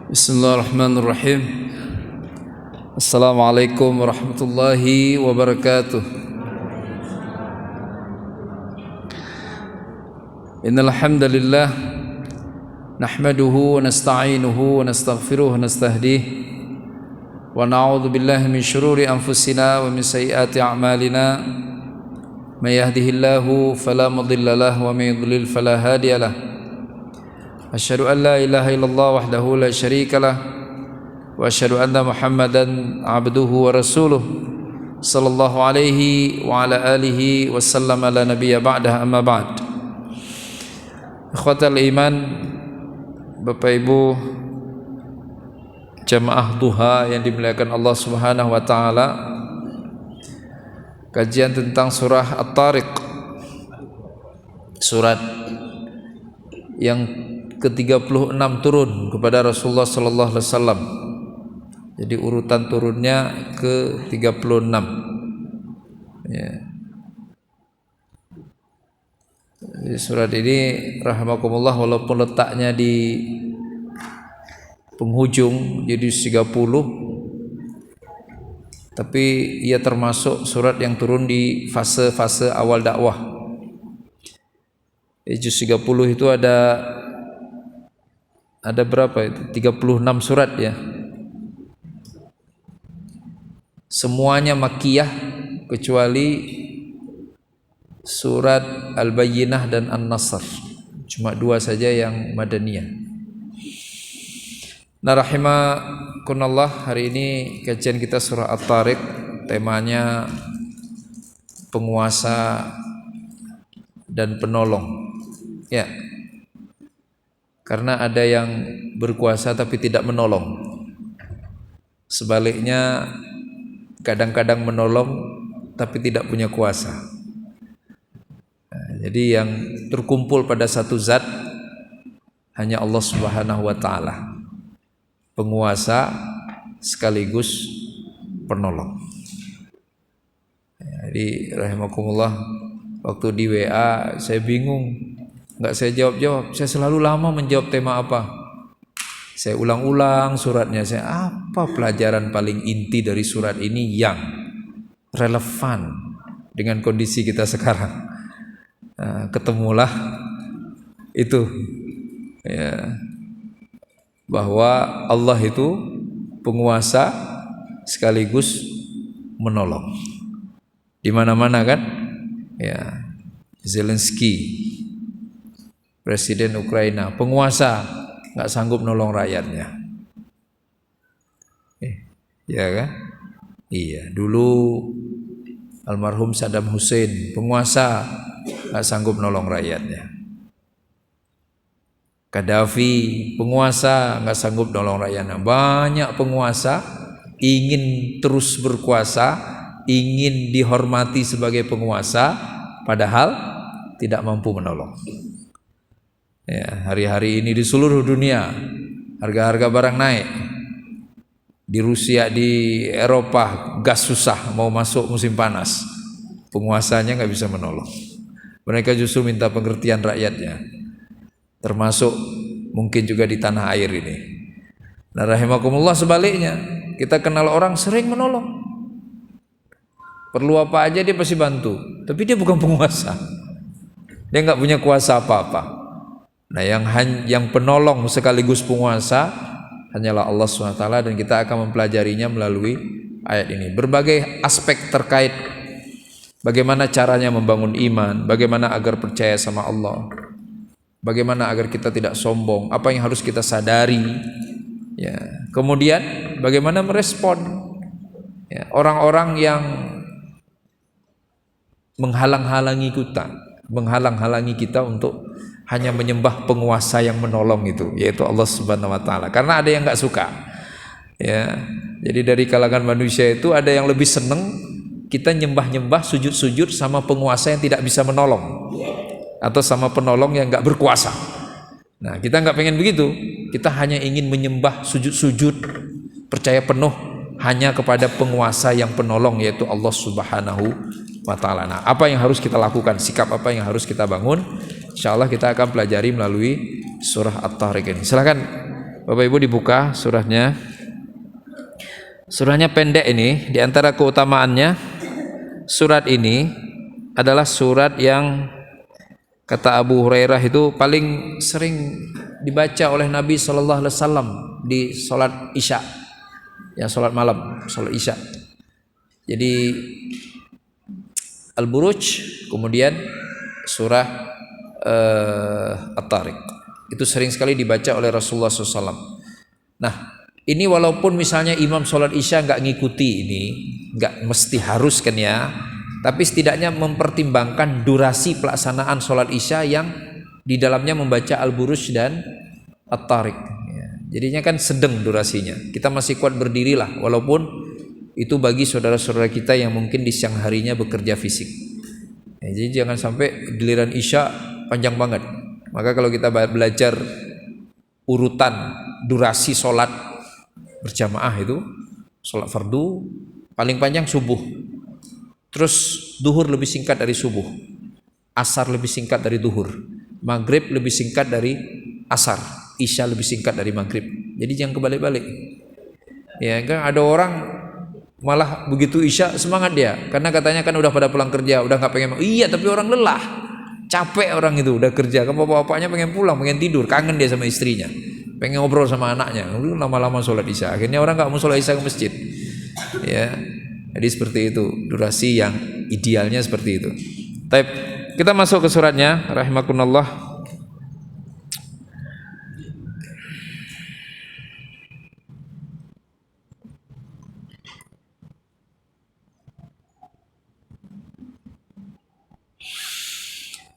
Bismillahirrahmanirrahim. Assalamualaikum warahmatullahi wabarakatuh. Innal hamdalillah nahmaduhu wa nasta'inuhu wa nastaghfiruh wa nastahdiih wa na'udzu billahi min syururi anfusina wa min sayyiati a'malina. May yahdihillahu fala mudilla lahu wa may yudlil fala hadiya lahu. Asyhadu an la ilaha illallah wahdahu la syarika lah wa asyhadu anna Muhammadan abduhu wa rasuluh sallallahu alaihi wa ala alihi wa sallam ala nabiyya ba'dah, amma ba'd. Ikhwatal iman, Bapak Ibu jamaah duha yang dimuliakan Allah Subhanahu wa taala, kajian tentang surah At-Tariq, surat yang ke-36 turun kepada Rasulullah sallallahu alaihi wasallam. Jadi urutan turunnya ke-36. Ya. Jadi surat ini rahimakumullah walaupun letaknya di penghujung jadi 30, tapi ia termasuk surat yang turun di fase-fase awal dakwah. Juz 30 itu ada berapa itu? 36 surat ya. Semuanya Makkiyah kecuali surat Al-Bayyinah dan An-Nasr. Cuma dua saja yang Madaniyah. Nah, rahimakumullah, hari ini kajian kita surah At-Tariq, temanya penguasa dan penolong. Ya. Karena ada yang berkuasa tapi tidak menolong. Sebaliknya kadang-kadang menolong tapi tidak punya kuasa. Nah, jadi yang terkumpul pada satu zat hanya Allah Subhanahu wa taala. Penguasa sekaligus penolong. Jadi rahimakumullah, waktu di WA saya bingung, enggak saya jawab-jawab. Saya selalu lama menjawab tema apa. Saya ulang-ulang suratnya. Saya apa pelajaran paling inti dari surat ini yang relevan dengan kondisi kita sekarang. Nah, ketemulah itu ya, bahwa Allah itu penguasa sekaligus menolong. Di mana-mana kan? Ya, Zelensky, Presiden Ukraina, penguasa, nggak sanggup nolong rakyatnya. Ya kan? Iya, dulu almarhum Saddam Hussein, penguasa, nggak sanggup nolong rakyatnya. Gaddafi, penguasa, nggak sanggup nolong rakyatnya. Banyak penguasa ingin terus berkuasa, ingin dihormati sebagai penguasa, padahal tidak mampu menolong. Ya, hari-hari ini di seluruh dunia harga-harga barang naik. Di Rusia, di Eropa gas susah, mau masuk musim panas. Penguasanya nggak bisa menolong. Mereka justru minta pengertian rakyatnya. Termasuk mungkin juga di tanah air ini. Nah, rahimakumullah, sebaliknya, kita kenal orang sering menolong. Perlu apa aja dia pasti bantu. Tapi dia bukan penguasa. Dia nggak punya kuasa apa-apa. Nah, yang penolong sekaligus penguasa hanyalah Allah SWT, dan kita akan mempelajarinya melalui ayat ini. Berbagai aspek terkait bagaimana caranya membangun iman, bagaimana agar percaya sama Allah, bagaimana agar kita tidak sombong, apa yang harus kita sadari, ya. Kemudian bagaimana merespon ya, orang-orang yang menghalang-halangi kita untuk hanya menyembah penguasa yang menolong itu, yaitu Allah Subhanahu wa taala. Karena ada yang enggak suka. Ya. Jadi dari kalangan manusia itu ada yang lebih seneng kita nyembah-nyembah, sujud-sujud sama penguasa yang tidak bisa menolong, atau sama penolong yang enggak berkuasa. Nah, kita enggak pengen begitu. Kita hanya ingin menyembah, sujud-sujud, percaya penuh hanya kepada penguasa yang penolong, yaitu Allah Subhanahu wa taala. Nah, apa yang harus kita lakukan? Sikap apa yang harus kita bangun? Insyaallah kita akan pelajari melalui surah At-Tariq ini. Silakan Bapak Ibu dibuka surahnya. Surahnya pendek ini. Di antara keutamaannya, surat ini adalah surat yang kata Abu Hurairah itu paling sering dibaca oleh Nabi Shallallahu Alaihi Wasallam di sholat Isya, ya sholat malam, sholat Isya. Jadi Al-Buruj, kemudian surah At-Tariq itu sering sekali dibaca oleh Rasulullah SAW. Nah, ini walaupun misalnya imam sholat Isya nggak ngikuti ini, nggak mesti harus kan ya, tapi setidaknya mempertimbangkan durasi pelaksanaan sholat Isya yang di dalamnya membaca Al-Buruj dan At-Tariq. Ya, jadinya kan sedang durasinya. Kita masih kuat berdiri lah, walaupun itu bagi saudara-saudara kita yang mungkin di siang harinya bekerja fisik. Ya, jadi jangan sampai giliran Isya panjang banget. Maka kalau kita belajar urutan durasi sholat berjamaah itu, sholat fardu paling panjang subuh, terus duhur lebih singkat dari subuh, asar lebih singkat dari duhur, maghrib lebih singkat dari asar, isya lebih singkat dari maghrib. Jadi jangan kebalik-balik. Ya kan ada orang malah begitu isya semangat dia, karena katanya kan udah pada pulang kerja, udah nggak pengen. Iya, tapi orang lelah, capek orang itu udah kerja, kan bapak-bapaknya pengen pulang, pengen tidur, kangen dia sama istrinya, pengen ngobrol sama anaknya. Lama-lama sholat isya, akhirnya orang nggak mau sholat isya ke masjid. Ya, jadi seperti itu durasi yang idealnya seperti itu. Tapi kita masuk ke suratnya, rahimakumullah.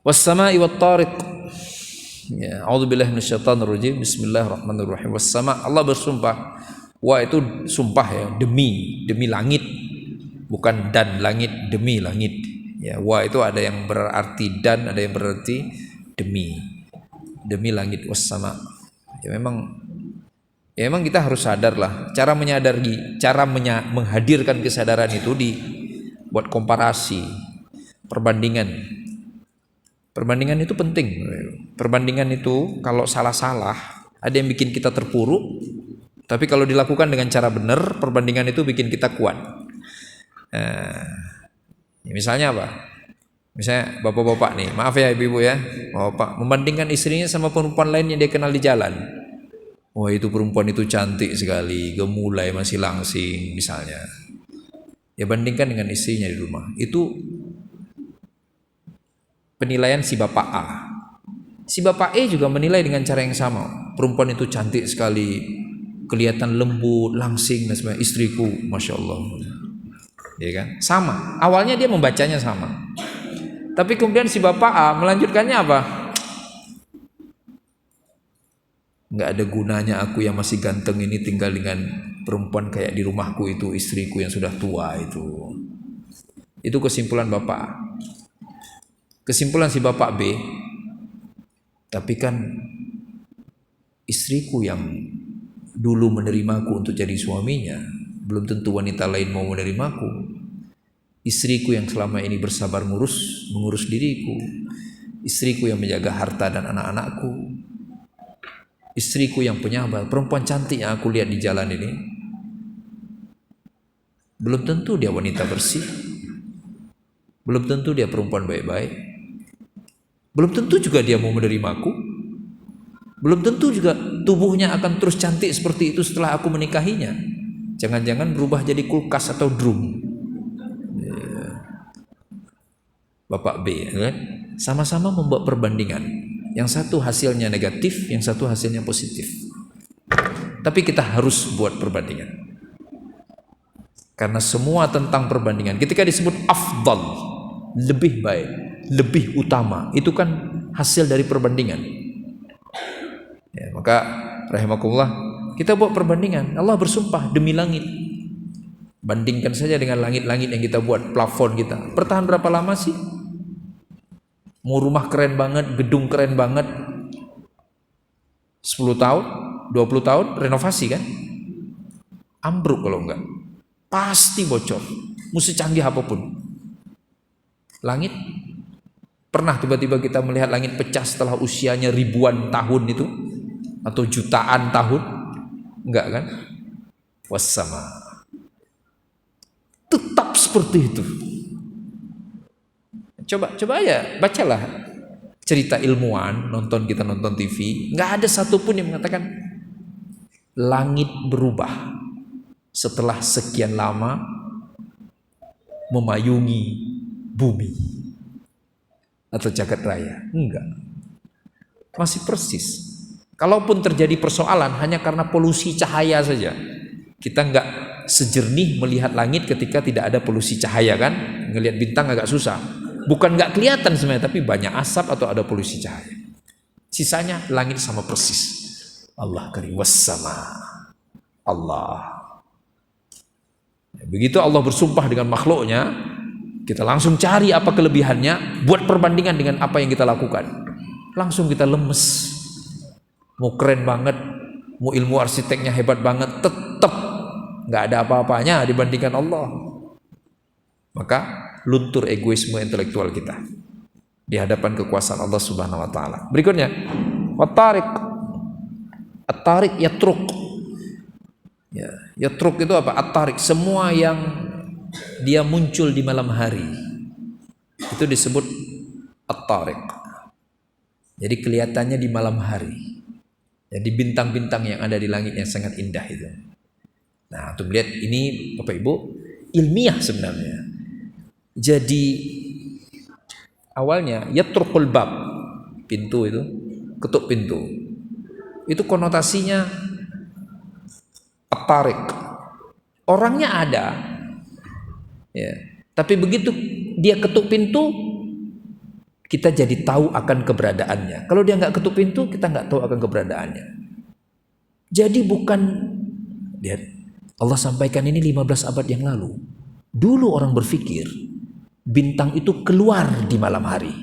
Was-sama'i wat-tariq. Ya, a'udzubillahi minasyaitonir rajim. Bismillahirrahmanirrahim. Was-sama', Allah bersumpah. Wa itu sumpah ya, demi langit. Bukan dan langit, demi langit. Ya, wa itu ada yang berarti dan, ada yang berarti demi. Demi langit, was-sama'. Ya memang kita harus sadar lah. Cara menghadirkan kesadaran itu buat komparasi, perbandingan. Perbandingan itu penting. Perbandingan itu kalau salah-salah, ada yang bikin kita terpuruk. Tapi kalau dilakukan dengan cara benar, perbandingan itu bikin kita kuat. Ya misalnya apa? Misalnya bapak-bapak nih, maaf ya ibu-ibu ya, bapak membandingkan istrinya sama perempuan lain yang dia kenal di jalan. Wah, itu perempuan itu cantik sekali, gemulai, masih langsing misalnya. Ya bandingkan dengan istrinya di rumah. Itu penilaian si bapak A. Si bapak E juga menilai dengan cara yang sama. Perempuan itu cantik sekali, kelihatan lembut, langsing dan sebagainya. Istriku, masya Allah. Ya kan? Sama. Awalnya dia membacanya sama. Tapi kemudian si bapak A melanjutkannya apa? Nggak ada gunanya aku yang masih ganteng ini tinggal dengan perempuan kayak di rumahku itu, istriku yang sudah tua itu. Itu kesimpulan bapak A. Kesimpulan si bapak B, tapi kan istriku yang dulu menerimaku untuk jadi suaminya, belum tentu wanita lain mau menerimaku. Istriku yang selama ini bersabar mengurus diriku, istriku yang menjaga harta dan anak-anakku, istriku yang penyabar, perempuan cantik yang aku lihat di jalan ini, belum tentu dia wanita bersih, belum tentu dia perempuan baik-baik. Belum tentu juga dia mau menerimaku. Belum tentu juga tubuhnya akan terus cantik seperti itu setelah aku menikahinya. Jangan-jangan berubah jadi kulkas atau drum. Bapak B, kan? Sama-sama membuat perbandingan. Yang satu hasilnya negatif, yang satu hasilnya positif. Tapi kita harus buat perbandingan. Karena semua tentang perbandingan. Ketika disebut afdal, lebih baik, lebih utama, itu kan hasil dari perbandingan. Ya, maka rahimakumullah, kita buat perbandingan. Allah bersumpah demi langit. Bandingkan saja dengan langit-langit yang kita buat, plafon kita. Bertahan berapa lama sih? Mau rumah keren banget, gedung keren banget, 10 tahun, 20 tahun renovasi kan? Ambruk kalau enggak. Pasti bocor. Mesti canggih apapun. Langit, pernah tiba-tiba kita melihat langit pecah setelah usianya ribuan tahun itu, atau jutaan tahun? Enggak kan? Wassama. Tetap seperti itu. Coba ya, bacalah cerita ilmuwan, kita nonton TV, nggak ada satupun yang mengatakan langit berubah setelah sekian lama memayungi bumi atau jagat raya. Enggak. Masih persis. Kalaupun terjadi persoalan hanya karena polusi cahaya saja. Kita nggak sejernih melihat langit ketika tidak ada polusi cahaya kan? Ngelihat bintang agak susah. Bukan nggak kelihatan sebenarnya, tapi banyak asap atau ada polusi cahaya. Sisanya langit sama persis. Allah karim wassama. Allah. Begitu Allah bersumpah dengan makhluknya, kita langsung cari apa kelebihannya, buat perbandingan dengan apa yang kita lakukan. Langsung kita lemes. Mau keren banget, mau ilmu arsiteknya hebat banget, tetap nggak ada apa-apanya dibandingkan Allah. Maka luntur egoisme intelektual kita di hadapan kekuasaan Allah Subhanahu wa taala. Berikutnya, wat-tariq. At-tariq yatruk. Ya, yatruk itu apa? At-tariq, semua yang dia muncul di malam hari. Itu disebut at-tariq. Jadi kelihatannya di malam hari. Jadi bintang-bintang yang ada di langit yang sangat indah itu. Nah, untuk melihat ini Bapak Ibu ilmiah sebenarnya. Jadi awalnya yatrukul bab, pintu itu, ketuk pintu. Itu konotasinya at-tariq. Orangnya ada. Ya. Tapi begitu dia ketuk pintu, kita jadi tahu akan keberadaannya. Kalau dia nggak ketuk pintu, kita nggak tahu akan keberadaannya. Jadi bukan, lihat, Allah sampaikan ini 15 abad yang lalu. Dulu orang berpikir bintang itu keluar di malam hari.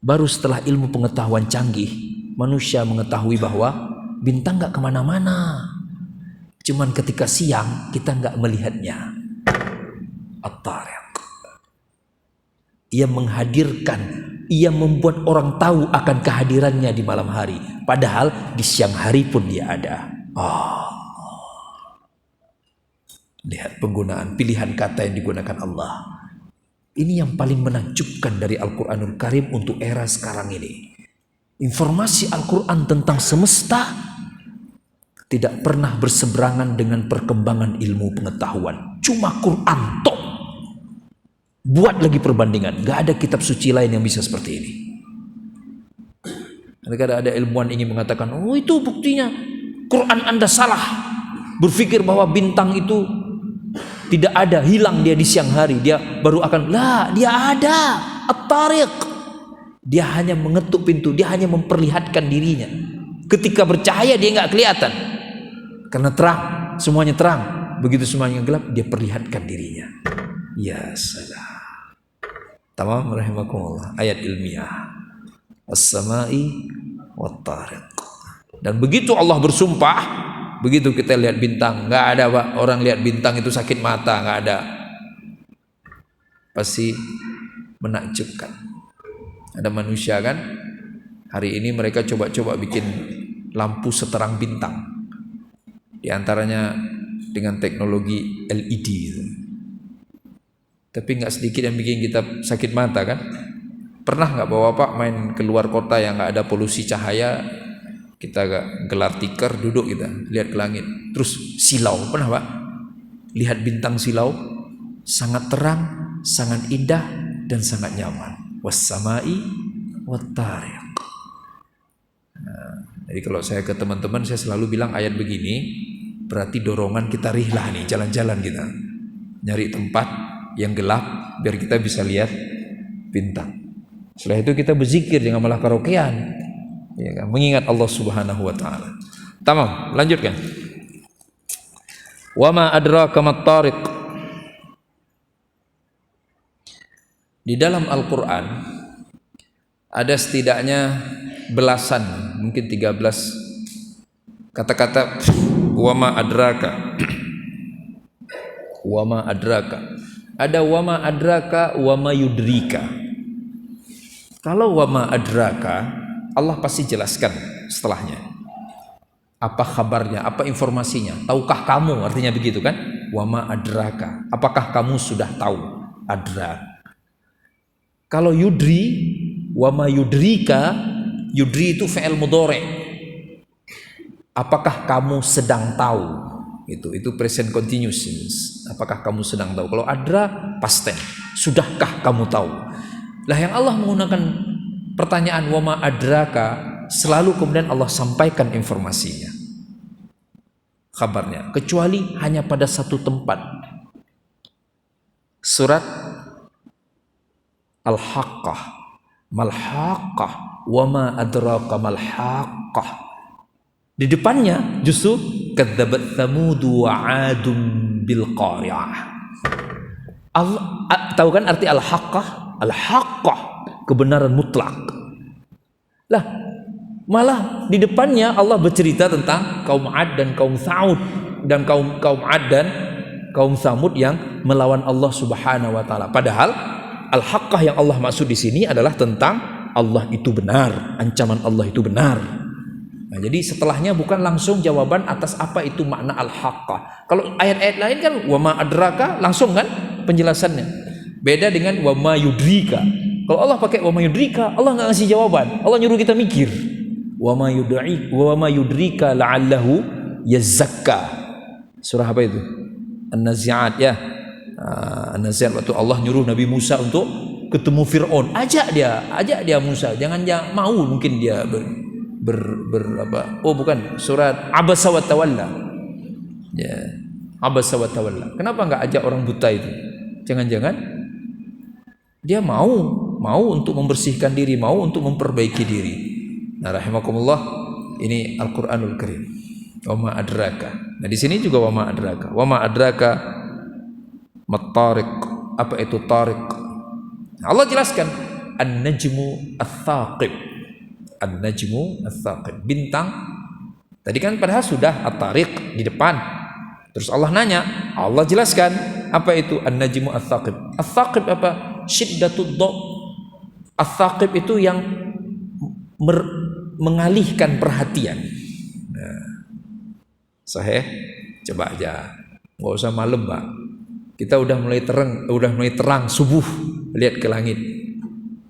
Baru setelah ilmu pengetahuan canggih, manusia mengetahui bahwa bintang nggak kemana-mana. Cuman ketika siang kita nggak melihatnya. At-tariq. Ia menghadirkan, ia membuat orang tahu akan kehadirannya di malam hari. Padahal di siang hari pun dia ada. Lihat penggunaan pilihan kata yang digunakan Allah. Ini yang paling menakjubkan dari Al-Quranul Karim untuk era sekarang ini. Informasi Al-Quran tentang semesta tidak pernah berseberangan dengan perkembangan ilmu pengetahuan. Cuma Quran tok. Buat lagi perbandingan. Gak ada kitab suci lain yang bisa seperti ini. Kadang ada ilmuwan ingin mengatakan, oh itu buktinya Quran Anda salah. Berpikir bahwa bintang itu tidak ada, hilang dia di siang hari. Dia baru akan, dia ada. At-tariq. Dia hanya mengetuk pintu. Dia hanya memperlihatkan dirinya. Ketika bercahaya dia nggak kelihatan. Karena terang, semuanya terang. Begitu semuanya gelap, dia perlihatkan dirinya. Ya salam. Tamam rahimakumullah. Ayat ilmiah. As-sama'i wat-tariq. Dan begitu Allah bersumpah, begitu kita lihat bintang, nggak ada Pak, orang lihat bintang itu sakit mata, nggak ada. Pasti menakjubkan. Ada manusia kan, hari ini mereka coba-coba bikin lampu seterang bintang. Di antaranya dengan teknologi LED itu. Tapi nggak sedikit yang bikin kita sakit mata kan. Pernah nggak Bapak main keluar kota yang nggak ada polusi cahaya, kita gelar tikar, duduk kita lihat ke langit, terus silau, pernah Pak? Lihat bintang silau, sangat terang, sangat indah dan sangat nyaman. Was-sama'i wat-tariq. Nah, jadi kalau saya ke teman-teman saya selalu bilang ayat begini, berarti dorongan kita rihlah nih, jalan-jalan kita nyari tempat yang gelap biar kita bisa lihat bintang. Setelah itu kita berzikir, jangan malah karaokean, ya kan? Mengingat Allah Subhanahu wa taala. Tamam, lanjutkan. Wa ma adraka mat-tariq. Di dalam Al-Qur'an ada setidaknya belasan, mungkin 13 kata-kata wa ma adraka. Wa ma adraka. Ada wa ma adraka wa ma yudrika. Kalau wa ma adraka, Allah pasti jelaskan setelahnya. Apa kabarnya? Apa informasinya? Tahukah kamu? Artinya begitu kan? Wama adraka. Apakah kamu sudah tahu? Adra. Kalau yudri, wama yudrika, yudri itu fi'il mudhari. Apakah kamu sedang tahu? Itu present continuous. Apakah kamu sedang tahu? Kalau adra, past tense. Sudahkah kamu tahu? Lah yang Allah menggunakan pertanyaan wama adraka, selalu kemudian Allah sampaikan informasinya, kabarnya, kecuali hanya pada satu tempat. Surat Al-Haqqah, Mal-Haqqah, wama adraka Mal-Haqqah. Di depannya justru kadzabat Tsamudu wa 'Adun bil qari'ah. Tahu kan arti Al-Haqqah? Al-Haqqah, kebenaran mutlak. Lah, malah di depannya Allah bercerita tentang kaum 'Ad dan kaum Tsamud, dan kaum 'Ad dan kaum Tsamud yang melawan Allah Subhanahu wa taala. Padahal Al-Haqqah yang Allah maksud di sini adalah tentang Allah itu benar, ancaman Allah itu benar. Nah, jadi setelahnya bukan langsung jawaban atas apa itu makna Al-Haqqah. Kalau ayat-ayat lain kan wama adraka langsung kan penjelasannya. Beda dengan wama yudrika. Kalau Allah pakai wama yudrika, Allah nggak ngasih jawaban. Allah nyuruh kita mikir. Wama yudrika la'allahu yazakka. Surah apa itu? An-Nazi'at ya. An-Nazi'at, waktu Allah nyuruh Nabi Musa untuk ketemu Fir'aun. Ajak dia Musa. Jangan mau mungkin dia surat Abasa wa Tawalla. Ya, Abasa wa Tawalla. Kenapa enggak ajak orang buta itu? Jangan-jangan dia mau untuk membersihkan diri, mau untuk memperbaiki diri. Nah, rahimakumullah, ini Al-Qur'anul Karim. Wama adraka. Nah, di sini juga wama adraka. Wama adraka mat-tariq. Apa itu tariq? Allah jelaskan an-najmu ats-tsaqib. An-najmu ats-tsaqib, bintang. Tadi kan padahal sudah at-tariq di depan. Terus Allah nanya, Allah jelaskan apa itu an-najmu ats-tsaqib. Ats-tsaqib apa? Syiddatud dha. Ats-tsaqib itu yang mengalihkan perhatian. Nah, sahih, coba aja, nggak usah malam, Pak. Kita udah mulai terang subuh, lihat ke langit.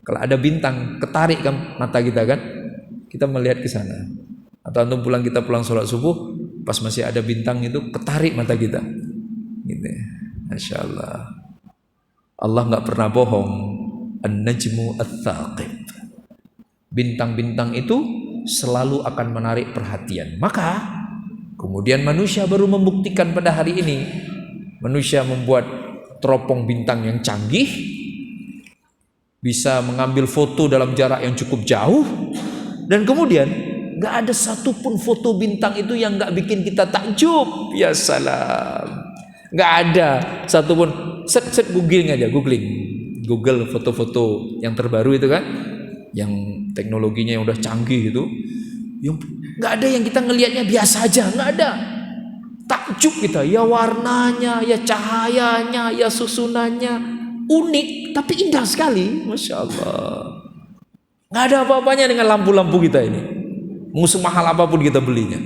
Kalau ada bintang, ketarik kan mata kita kan, kita melihat ke sana. Atau antum kita pulang sholat subuh, pas masih ada bintang itu, ketarik mata kita. Gitu. Masya Allah. Allah nggak pernah bohong. An-najmu ats-tsaqib. Bintang-bintang itu selalu akan menarik perhatian. Maka kemudian manusia baru membuktikan pada hari ini. Manusia membuat teropong bintang yang canggih, bisa mengambil foto dalam jarak yang cukup jauh, dan kemudian nggak ada satupun foto bintang itu yang nggak bikin kita takjub. Ya salam, nggak ada satupun. Set googling aja, Google foto-foto yang terbaru itu kan, yang teknologinya yang udah canggih itu, yang nggak ada yang kita ngelihatnya biasa aja, nggak ada. Takjub kita, ya warnanya, ya cahayanya, ya susunannya unik tapi indah sekali, masya Allah. Nggak ada apa-apanya dengan lampu-lampu kita ini. Musuh mahal apapun kita belinya.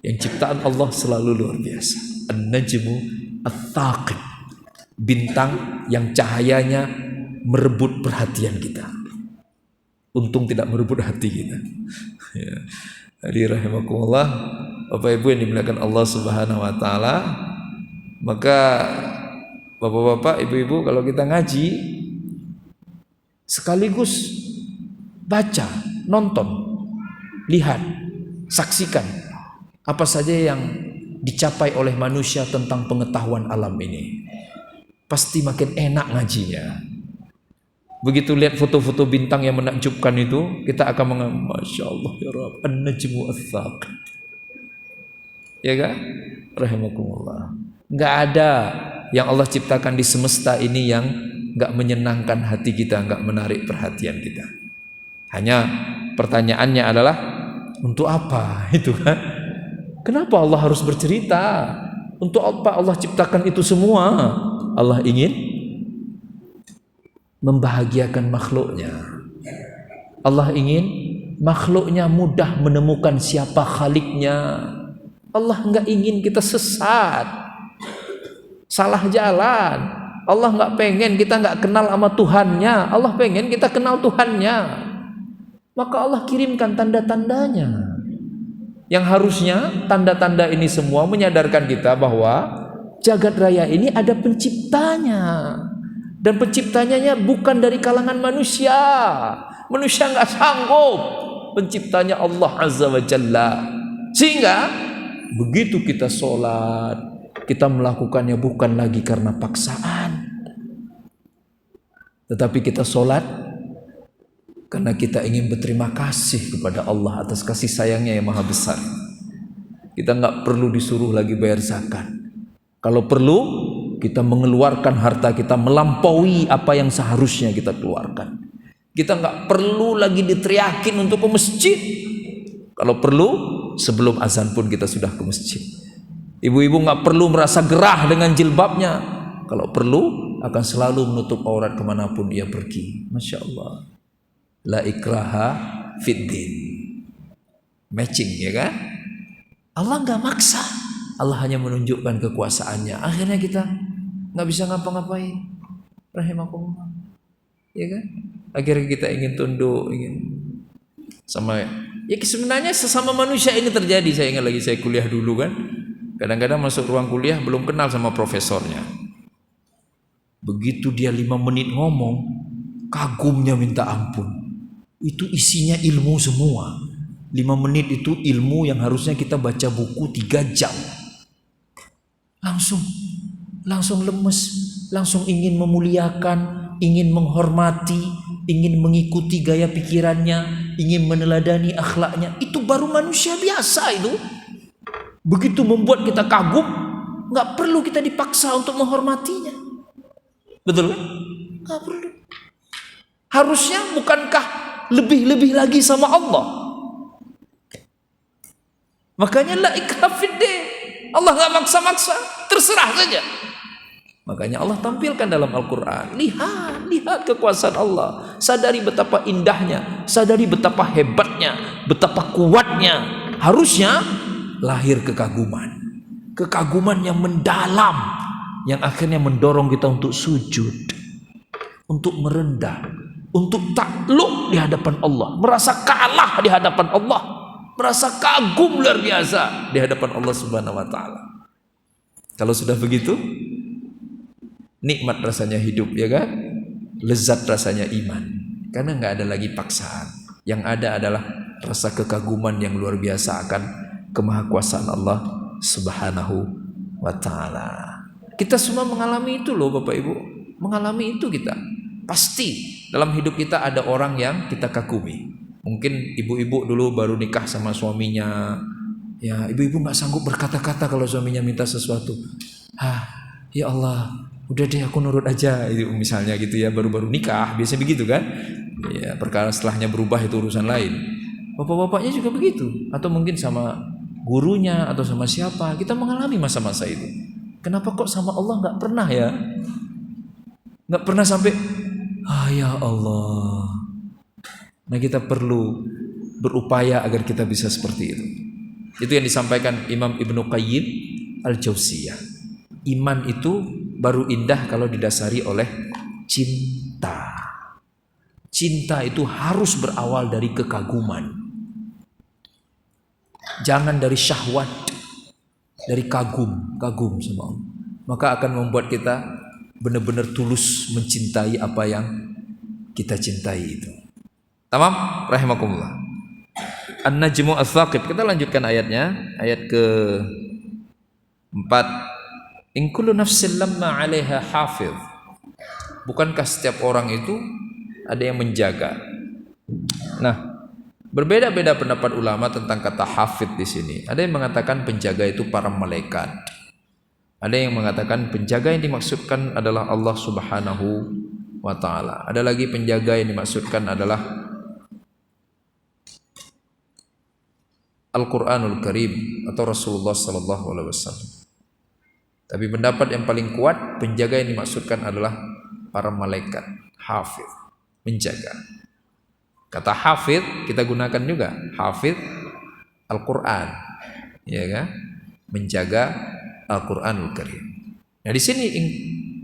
Yang ciptaan Allah selalu luar biasa. An-najmu ats-tsaqib, bintang yang cahayanya merebut perhatian kita. Untung tidak merebut hati kita. Ya. Jadi rahimakumullah, Bapak Ibu yang dimuliakan Allah Subhanahu wa taala, maka Bapak-bapak, Ibu-ibu, kalau kita ngaji sekaligus baca, nonton, lihat, saksikan apa saja yang dicapai oleh manusia tentang pengetahuan alam ini. Pasti makin enak ngajinya. Begitu lihat foto-foto bintang yang menakjubkan itu, kita akan mengatakan, Masya Allah ya Rabb, an-najmu ats-tsaqib. Ya kan? Rahimakumullah. Nggak ada yang Allah ciptakan di semesta ini yang nggak menyenangkan hati kita, nggak menarik perhatian kita. Hanya pertanyaannya adalah, untuk apa itu kan? Kenapa Allah harus bercerita? Untuk apa Allah ciptakan itu semua? Allah ingin membahagiakan makhluknya. Allah ingin makhluknya mudah menemukan siapa Khaliknya. Allah nggak ingin kita sesat, salah jalan. Allah nggak pengen kita nggak kenal sama Tuhannya. Allah pengen kita kenal Tuhannya. Maka Allah kirimkan tanda-tandanya. Yang harusnya tanda-tanda ini semua menyadarkan kita bahwa jagat raya ini ada penciptanya. Dan penciptanya bukan dari kalangan manusia. Manusia nggak sanggup. Penciptanya Allah Azza wa Jalla. Sehingga begitu kita sholat, kita melakukannya bukan lagi karena paksaan, tetapi kita sholat karena kita ingin berterima kasih kepada Allah atas kasih sayangnya yang maha besar. Kita nggak perlu disuruh lagi bayar zakat. Kalau perlu kita mengeluarkan harta kita melampaui apa yang seharusnya kita keluarkan. Kita nggak perlu lagi diteriakin untuk ke masjid. Kalau perlu sebelum azan pun kita sudah ke masjid. Ibu-ibu nggak perlu merasa gerah dengan jilbabnya. Kalau perlu akan selalu menutup aurat kemanapun dia pergi. Masya Allah. La ikraha fid din. Matching, ya kan? Allah nggak maksa. Allah hanya menunjukkan kekuasaannya. Akhirnya kita nggak bisa ngapa-ngapain. Rahimakumullah. Ya kan? Akhirnya kita ingin tunduk, ingin sama. Ya sebenarnya sesama manusia ini terjadi. Saya ingat lagi saya kuliah dulu kan. Kadang-kadang masuk ruang kuliah belum kenal sama profesornya. Begitu dia 5 menit ngomong, kagumnya minta ampun. Itu isinya ilmu semua. 5 menit itu ilmu yang harusnya kita baca buku 3 jam. Langsung lemes, langsung ingin memuliakan, ingin menghormati, ingin mengikuti gaya pikirannya, ingin meneladani akhlaknya. Itu baru manusia biasa itu. Begitu membuat kita kagum, nggak perlu kita dipaksa untuk menghormatinya. Betul kan? Nggak perlu. Harusnya bukankah lebih-lebih lagi sama Allah? Makanya la ikraha fid din. Allah nggak maksa-maksa, terserah saja. Makanya Allah tampilkan dalam Al-Quran. Lihat kekuasaan Allah. Sadari betapa indahnya, sadari betapa hebatnya, betapa kuatnya. Harusnya lahir kekaguman yang mendalam, yang akhirnya mendorong kita untuk sujud, untuk merendah, untuk takluk di hadapan Allah, merasa kalah di hadapan Allah, merasa kagum luar biasa di hadapan Allah Subhanahu wa taala. Kalau sudah begitu, nikmat rasanya hidup, ya kan? Lezat rasanya iman, karena nggak ada lagi paksaan. Yang ada adalah rasa kekaguman yang luar biasa akan kemahakuasaan Allah Subhanahu wa taala. Kita semua mengalami itu loh Bapak Ibu. Mengalami itu kita. Pasti dalam hidup kita ada orang yang kita kagumi. Mungkin ibu-ibu dulu baru nikah sama suaminya. Ya, ibu-ibu nggak sanggup berkata-kata kalau suaminya minta sesuatu. Ya Allah, udah deh aku nurut aja. Itu misalnya gitu ya, baru-baru nikah biasanya begitu kan? Ya, perkara setelahnya berubah itu urusan lain. Bapak-bapaknya juga begitu, atau mungkin sama gurunya atau sama siapa. Kita mengalami masa-masa itu. Kenapa kok sama Allah nggak pernah ya? Nggak pernah sampai ya Allah. Nah, kita perlu berupaya agar kita bisa seperti itu. Itu yang disampaikan Imam Ibnu Qayyim Al-Jauziyah. Iman itu baru indah kalau didasari oleh cinta. Cinta itu harus berawal dari kekaguman. Jangan dari syahwat, dari kagum sama Allah. Maka akan membuat kita benar-benar tulus mencintai apa yang kita cintai itu. Tamam, rahimakumullah. An-Najmu Ats-Tsaqib. Kita lanjutkan ayatnya, ayat ke-4. In kullu nafsin lamma 'alaiha hafiz. Bukankah setiap orang itu ada yang menjaga? Nah, berbeda-beda pendapat ulama tentang kata hafid di sini. Ada yang mengatakan penjaga itu para malaikat. Ada yang mengatakan penjaga yang dimaksudkan adalah Allah Subhanahu wa taala. Ada lagi penjaga yang dimaksudkan adalah Al-Qur'anul Karim atau Rasulullah sallallahu alaihi wasallam. Tapi pendapat yang paling kuat, penjaga yang dimaksudkan adalah para malaikat, hafid, menjaga. Kata hafidh kita gunakan juga, hafidh Al-Quran, ya kan? Menjaga Al-Quranul Karim. Nah di sini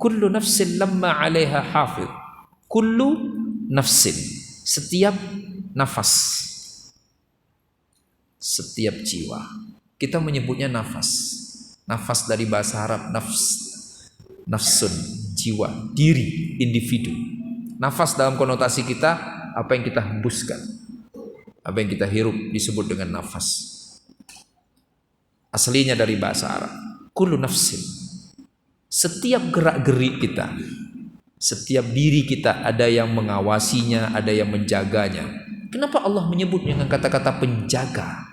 kullu nafsin lamma 'alaiha hafidh. Kullu nafsin, setiap nafas, setiap jiwa. Kita menyebutnya nafas. Nafas dari bahasa Arab nafs, nafsun, jiwa, diri, individu. Nafas dalam konotasi kita, apa yang kita hembuskan, apa yang kita hirup disebut dengan nafas. Aslinya dari bahasa Arab. Kullu nafsin, setiap gerak-gerik kita, setiap diri kita ada yang mengawasinya, ada yang menjaganya. Kenapa Allah menyebut dengan kata-kata penjaga?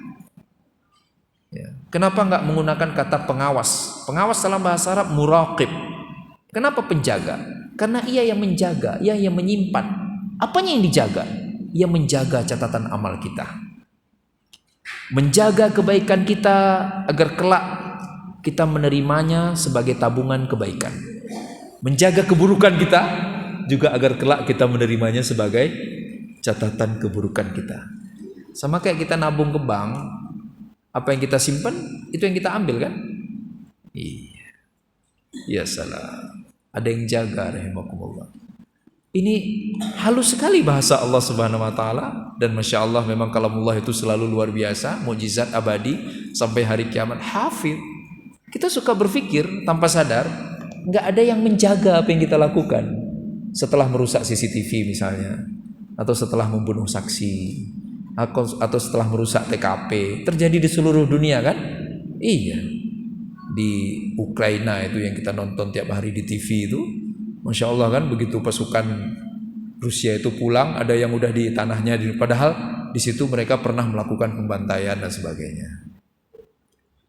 Ya. Kenapa enggak menggunakan kata pengawas? Pengawas dalam bahasa Arab muraqib. Kenapa penjaga? Karena ia yang menjaga, ia yang menyimpan. Apanya yang dijaga? Ia menjaga catatan amal kita, menjaga kebaikan kita agar kelak kita menerimanya sebagai tabungan kebaikan, menjaga keburukan kita juga agar kelak kita menerimanya sebagai catatan keburukan kita. Sama kayak kita nabung ke bank, apa yang kita simpan itu yang kita ambil kan? Iya. Ya salah. Ada yang jaga, rahimakumullah. Ini halus sekali bahasa Allah Subhanahu wa taala, dan Masya Allah memang kalamullah itu selalu luar biasa, mukjizat abadi sampai hari kiamat. Hafidh. Kita suka berpikir tanpa sadar, nggak ada yang menjaga apa yang kita lakukan setelah merusak CCTV misalnya, atau setelah membunuh saksi, atau setelah merusak TKP. Terjadi di seluruh dunia kan? Iya. Di Ukraina itu yang kita nonton tiap hari di TV itu, Masya Allah kan, begitu pasukan Rusia itu pulang, ada yang udah di tanahnya, padahal di situ mereka pernah melakukan pembantaian dan sebagainya.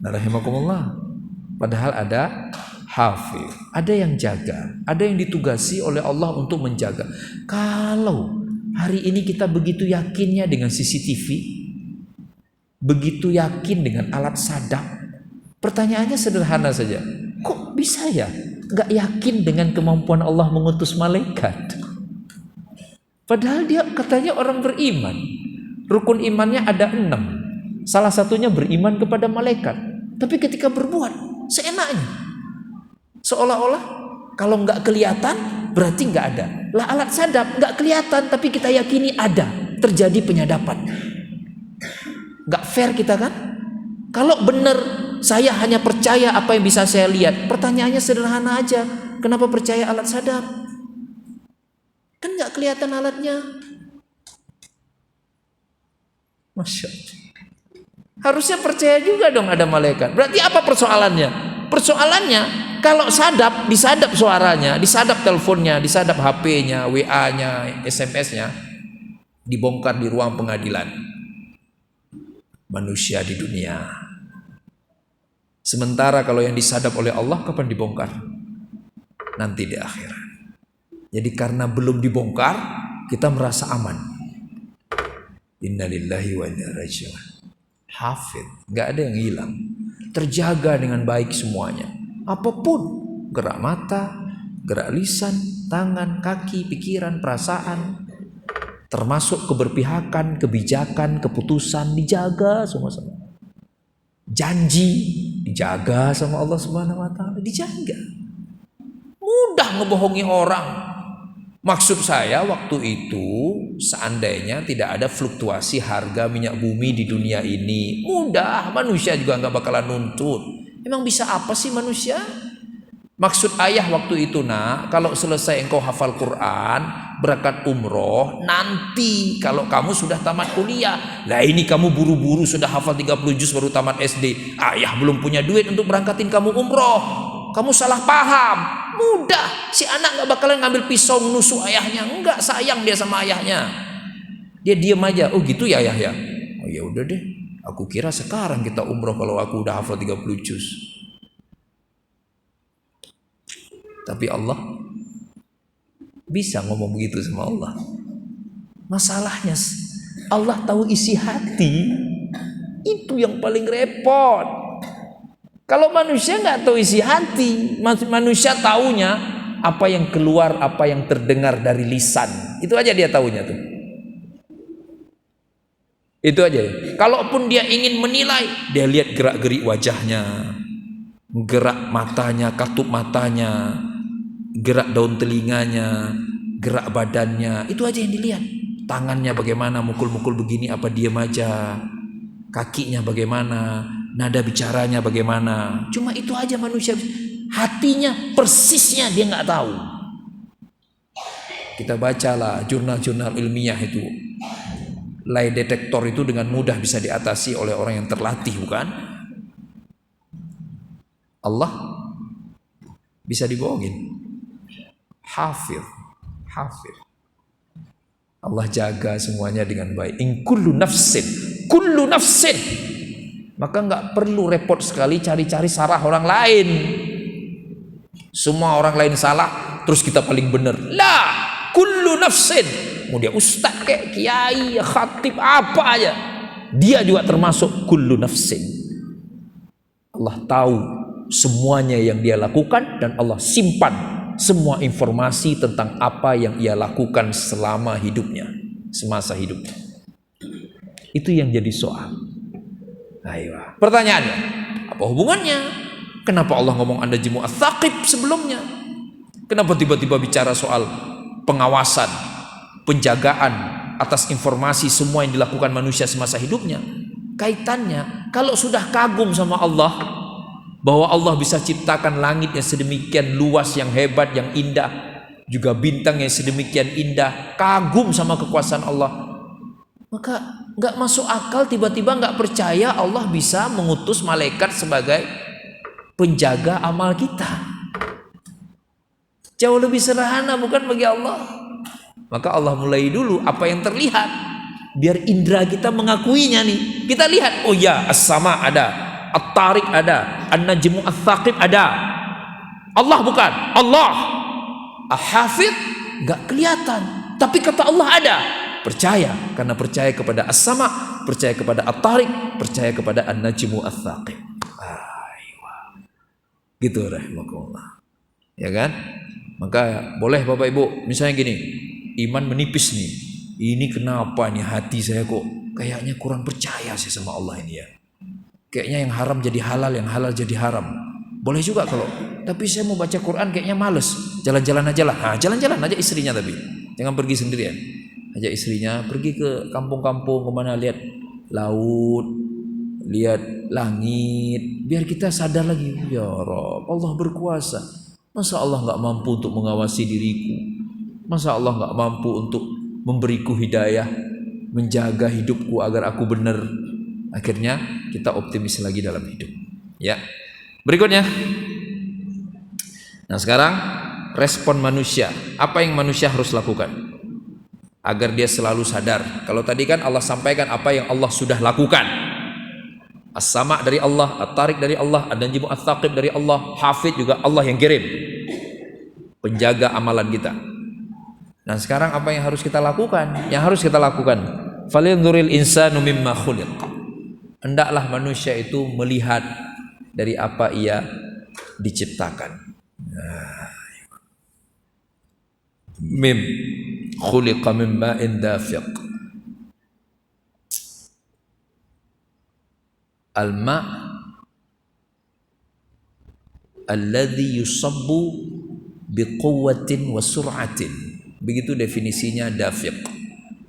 Nah, rahimakumullah, padahal ada hafidh, ada yang jaga, ada yang ditugasi oleh Allah untuk menjaga. Kalau hari ini kita begitu yakinnya dengan CCTV, begitu yakin dengan alat sadap, pertanyaannya sederhana saja, kok bisa ya gak yakin dengan kemampuan Allah mengutus malaikat? Padahal dia katanya orang beriman. Rukun imannya ada 6. Salah satunya beriman kepada malaikat. Tapi ketika berbuat seenaknya, seolah-olah kalau gak kelihatan berarti gak ada. Lah alat sadap gak kelihatan tapi kita yakini ada, terjadi penyadapan. Gak fair kita kan? Kalau benar saya hanya percaya apa yang bisa saya lihat, pertanyaannya sederhana aja, kenapa percaya alat sadap? Kan nggak kelihatan alatnya. Masya Allah. Harusnya percaya juga dong ada malaikat. Berarti apa persoalannya? Persoalannya kalau sadap, disadap suaranya, disadap teleponnya, disadap HP-nya, WA-nya, SMS-nya, dibongkar di ruang pengadilan manusia di dunia. Sementara kalau yang disadap oleh Allah kapan dibongkar? Nanti di akhirat. Jadi karena belum dibongkar, kita merasa aman. Innalillahi wa inna ilaihi raji'un. Hafidh, nggak ada yang hilang. Terjaga dengan baik semuanya. Apapun, gerak mata, gerak lisan, tangan, kaki, pikiran, perasaan, termasuk keberpihakan, kebijakan, keputusan dijaga semua-semua. Janji dijaga sama Allah Subhanahu wa taala, dijaga. Mudah ngebohongi orang. Maksud saya waktu itu seandainya tidak ada fluktuasi harga minyak bumi di dunia ini, mudah, manusia juga nggak bakalan nuntut. Emang bisa apa sih manusia? Maksud ayah waktu itu, nak, kalau selesai engkau hafal Quran, berangkat umroh, nanti kalau kamu sudah tamat kuliah. Lah ini kamu buru-buru sudah hafal 30 juz baru tamat SD. Ayah belum punya duit untuk berangkatin kamu umroh. Kamu salah paham. Mudah, si anak gak bakalan ngambil pisau menusuk ayahnya. Enggak, sayang dia sama ayahnya. Dia diam aja. Oh gitu ya ayah ya. Oh ya udah deh. Aku kira sekarang kita umroh kalau aku udah hafal 30 juz. Tapi Allah bisa ngomong begitu sama Allah. Masalahnya Allah tahu isi hati. Itu yang paling repot. Kalau manusia nggak tahu isi hati, manusia taunya apa yang keluar, apa yang terdengar dari lisan. Itu aja dia taunya tuh. Itu aja. Kalaupun dia ingin menilai, dia lihat gerak-gerik wajahnya, gerak matanya, katup matanya, gerak daun telinganya, gerak badannya. Itu aja yang dilihat. Tangannya bagaimana, mukul-mukul begini apa diam aja. Kakinya bagaimana, nada bicaranya bagaimana. Cuma itu aja manusia. Hatinya persisnya dia nggak tahu. Kita bacalah jurnal-jurnal ilmiah itu. Lie detektor itu dengan mudah bisa diatasi oleh orang yang terlatih, bukan? Allah bisa dibohongin. Hafir. Allah jaga semuanya dengan baik. In kullu nafsin. Maka nggak perlu repot sekali cari-cari salah orang lain. Semua orang lain salah, terus kita paling benar. La, kullu nafsin. Mau dia ustaz kayak kiai, khatib apa aja, dia juga termasuk kullu nafsin. Allah tahu semuanya yang dia lakukan dan Allah simpan semua informasi tentang apa yang ia lakukan selama hidupnya, semasa hidupnya. Itu yang jadi soal. Ayo, pertanyaannya, apa hubungannya? Kenapa Allah ngomong Anda jimu ats-tsaqib sebelumnya? Kenapa tiba-tiba bicara soal pengawasan, penjagaan atas informasi semua yang dilakukan manusia semasa hidupnya? Kaitannya, kalau sudah kagum sama Allah, bahwa Allah bisa ciptakan langit yang sedemikian luas, yang hebat, yang indah, juga bintang yang sedemikian indah, kagum sama kekuasaan Allah, maka nggak masuk akal tiba-tiba nggak percaya Allah bisa mengutus malaikat sebagai penjaga amal kita. Jauh lebih sederhana, bukan bagi Allah? Maka Allah mulai dulu apa yang terlihat, biar indera kita mengakuinya nih. Kita lihat, oh ya, as-sama ada, at-tariq ada, an-najmu ats-tsaqib ada. Allah bukan, Allah. Hafid nggak kelihatan, tapi kata Allah ada. Percaya, karena percaya kepada as-sama, percaya kepada at-tariq, percaya kepada an-najmu ats-tsaqib. Gitu rahimakumullah. Ya kan? Maka boleh Bapak Ibu, misalnya gini, iman menipis nih. Ini kenapa nih hati saya kok kayaknya kurang percaya sih sama Allah ini ya. Kayaknya yang haram jadi halal, yang halal jadi haram. Boleh juga kalau, tapi saya mau baca Quran kayaknya males. Jalan-jalan aja lah. Nah, jalan-jalan aja istrinya tapi. Jangan pergi sendirian. Ajak istrinya pergi ke kampung-kampung kemana, lihat laut, lihat langit, biar kita sadar lagi, ya Rabb, Allah berkuasa. Masa Allah nggak mampu untuk mengawasi diriku? Masa Allah nggak mampu untuk memberiku hidayah, menjaga hidupku agar aku benar? Akhirnya kita optimis lagi dalam hidup. Ya. Berikutnya. Nah, sekarang respon manusia. Apa yang manusia harus lakukan agar dia selalu sadar? Kalau tadi kan Allah sampaikan apa yang Allah sudah lakukan. As-sama dari Allah, at-tariq dari Allah, an-najmu ats-tsaqib dari Allah, hafid juga Allah yang kirim, penjaga amalan kita. Nah, sekarang apa yang harus kita lakukan? Yang harus kita lakukan, falyanzuril insanu mimma khuliq. Hendaklah manusia itu melihat dari apa ia diciptakan. Mim khuliqa min ma'in dafiq. Al-ma' alladhi yusabbu biquwwatin wa sur'atin. Begitu definisinya dafiq.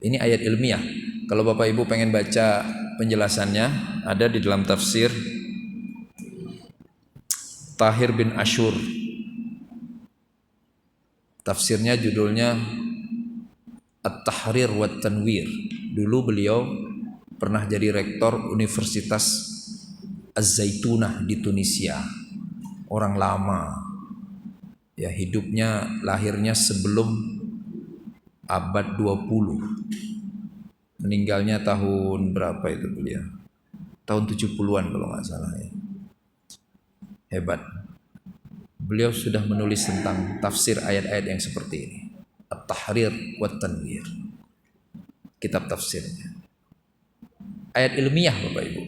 Ini ayat ilmiah. Kalau Bapak Ibu pengen baca penjelasannya, ada di dalam tafsir Tahir bin Ashur. Tafsirnya judulnya At-Tahrir wa Tanwir. Dulu beliau pernah jadi rektor Universitas Az-Zaitunah di Tunisia. Orang lama. Ya, hidupnya, lahirnya sebelum abad 20. Meninggalnya tahun berapa itu beliau? Tahun 70-an kalau nggak salah ya. Hebat. Beliau sudah menulis tentang tafsir ayat-ayat yang seperti ini. At-Tahrir wa Tanwir. Kitab tafsirnya. Ayat ilmiah Bapak Ibu.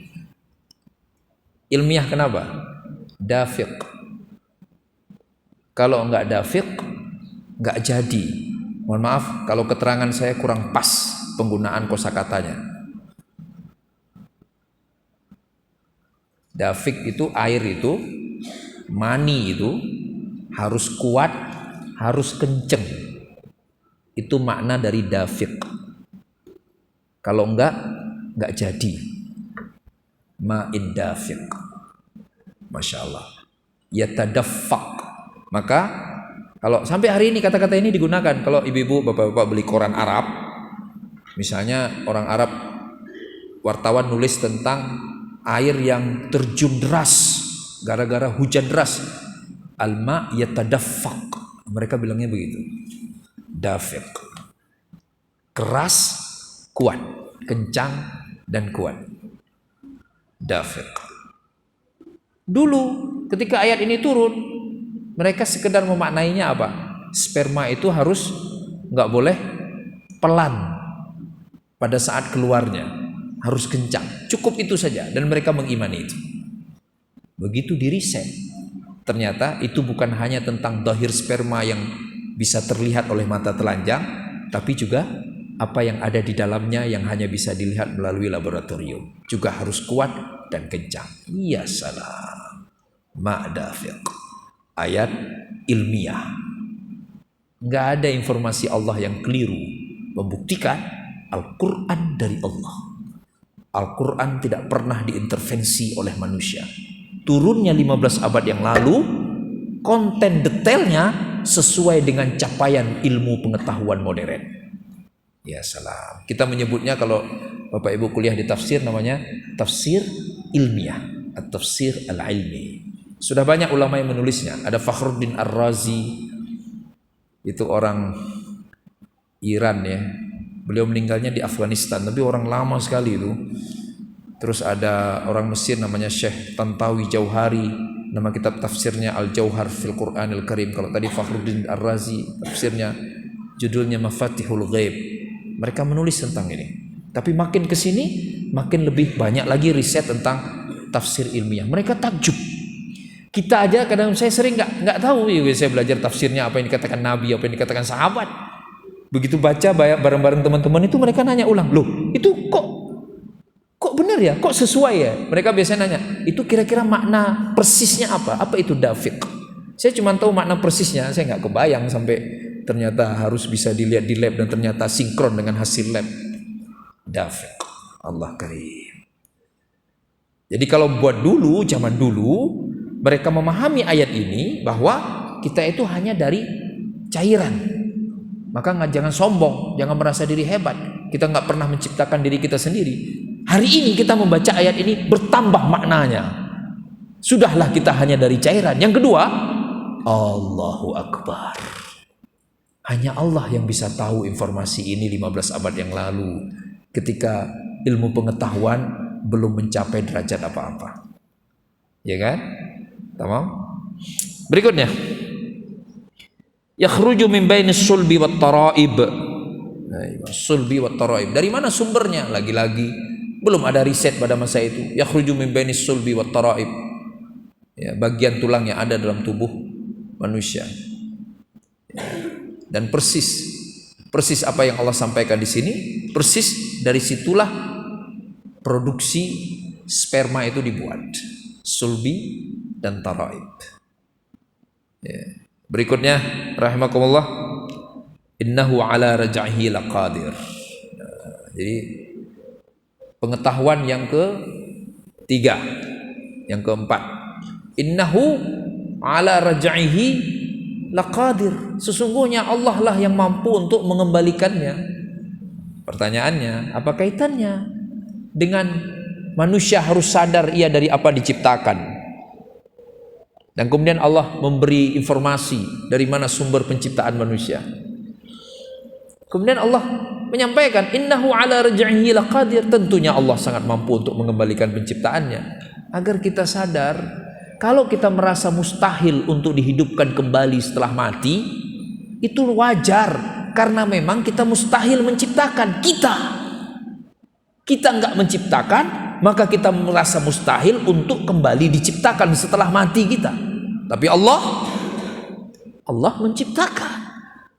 Ilmiah kenapa? Dafiq. Kalau enggak dafiq, enggak jadi. Mohon maaf kalau keterangan saya kurang pas penggunaan kosakatanya. Dafik itu air itu, mani itu harus kuat, harus kenceng. Itu makna dari dafik. Kalau enggak jadi. Ma'in dafik. Masya Allah. Yatadaffaq. Maka kalau sampai hari ini kata-kata ini digunakan. Kalau ibu-ibu, bapak-bapak beli koran Arab, misalnya orang Arab, wartawan nulis tentang air yang terjun deras gara-gara hujan deras, al-ma yatadaffaq, mereka bilangnya begitu. Dafiq, keras, kuat, kencang dan kuat. Dafiq. Dulu ketika ayat ini turun, mereka sekedar memaknainya apa? Sperma itu harus nggak boleh pelan pada saat keluarnya, harus kencang. Cukup itu saja, dan mereka mengimani itu. Begitu diriset, ternyata itu bukan hanya tentang zahir sperma yang bisa terlihat oleh mata telanjang, tapi juga apa yang ada di dalamnya yang hanya bisa dilihat melalui laboratorium. Juga harus kuat dan kencang. Ya salam. Ma'dafiq. Ayat ilmiah. Nggak ada informasi Allah yang keliru membuktikan Al-Quran dari Allah. Al-Quran tidak pernah diintervensi oleh manusia. Turunnya 15 abad yang lalu, konten detailnya sesuai dengan capaian ilmu pengetahuan modern. Ya salam. Kita menyebutnya, kalau Bapak Ibu kuliah di tafsir, namanya tafsir ilmiah, at-tafsir al-ilmi. Sudah banyak ulama yang menulisnya. Ada Fakhruddin Ar-Razi, itu orang Iran ya. Beliau meninggalnya di Afghanistan, tapi orang lama sekali itu. Terus ada orang Mesir namanya Syekh Tantawi Jauhari, nama kitab tafsirnya Al-Jauhar fil Qur'anil Karim. Kalau tadi Fakhruddin Ar-Razi, tafsirnya judulnya Mafatihul Ghaib. Mereka menulis tentang ini. Tapi makin ke sini makin lebih banyak lagi riset tentang tafsir ilmiah. Mereka takjub. Kita aja kadang, saya sering nggak tahu ya, saya belajar tafsirnya apa yang dikatakan Nabi, apa yang dikatakan sahabat. Begitu baca bareng-bareng teman-teman itu, mereka nanya ulang, loh itu kok benar ya, kok sesuai ya. Mereka biasanya nanya, itu kira-kira makna persisnya apa? Apa itu dafiq? Saya cuma tahu makna persisnya, saya nggak kebayang sampai ternyata harus bisa dilihat di lab dan ternyata sinkron dengan hasil lab. Dafiq, Allah karim. Jadi kalau buat dulu, zaman dulu, mereka memahami ayat ini bahwa kita itu hanya dari cairan. Maka jangan sombong, jangan merasa diri hebat. Kita nggak pernah menciptakan diri kita sendiri. Hari ini kita membaca ayat ini bertambah maknanya. Sudahlah kita hanya dari cairan. Yang kedua, Allahu Akbar. Hanya Allah yang bisa tahu informasi ini 15 abad yang lalu, ketika ilmu pengetahuan belum mencapai derajat apa-apa. Ya kan? Tamam? Berikutnya, yakhruju min bainis sulbi wat taraib. Sulbi wat taraib. Dari mana sumbernya? Lagi-lagi belum ada riset pada masa itu. Yakhruju min bainis sulbi wat taraib. Ya, bagian tulang yang ada dalam tubuh manusia. Ya. Dan persis apa yang Allah sampaikan di sini, persis dari situlah produksi sperma itu dibuat. Sulbi dan taraib. Ya. Berikutnya, rahimakumullah, innahu ala raj'ihi laqadir. Jadi pengetahuan yang ketiga, yang keempat, innahu ala raj'ihi laqadir. Sesungguhnya Allah lah yang mampu untuk mengembalikannya. Pertanyaannya, apa kaitannya dengan manusia harus sadar ia dari apa diciptakan? Dan kemudian Allah memberi informasi dari mana sumber penciptaan manusia. Kemudian Allah menyampaikan, innahu ala raj'ihi laqadir. Tentunya Allah sangat mampu untuk mengembalikan penciptaannya. Agar kita sadar, kalau kita merasa mustahil untuk dihidupkan kembali setelah mati, itu wajar, karena memang kita mustahil menciptakan. Kita nggak menciptakan, maka kita merasa mustahil untuk kembali diciptakan setelah mati kita. Tapi Allah menciptakan.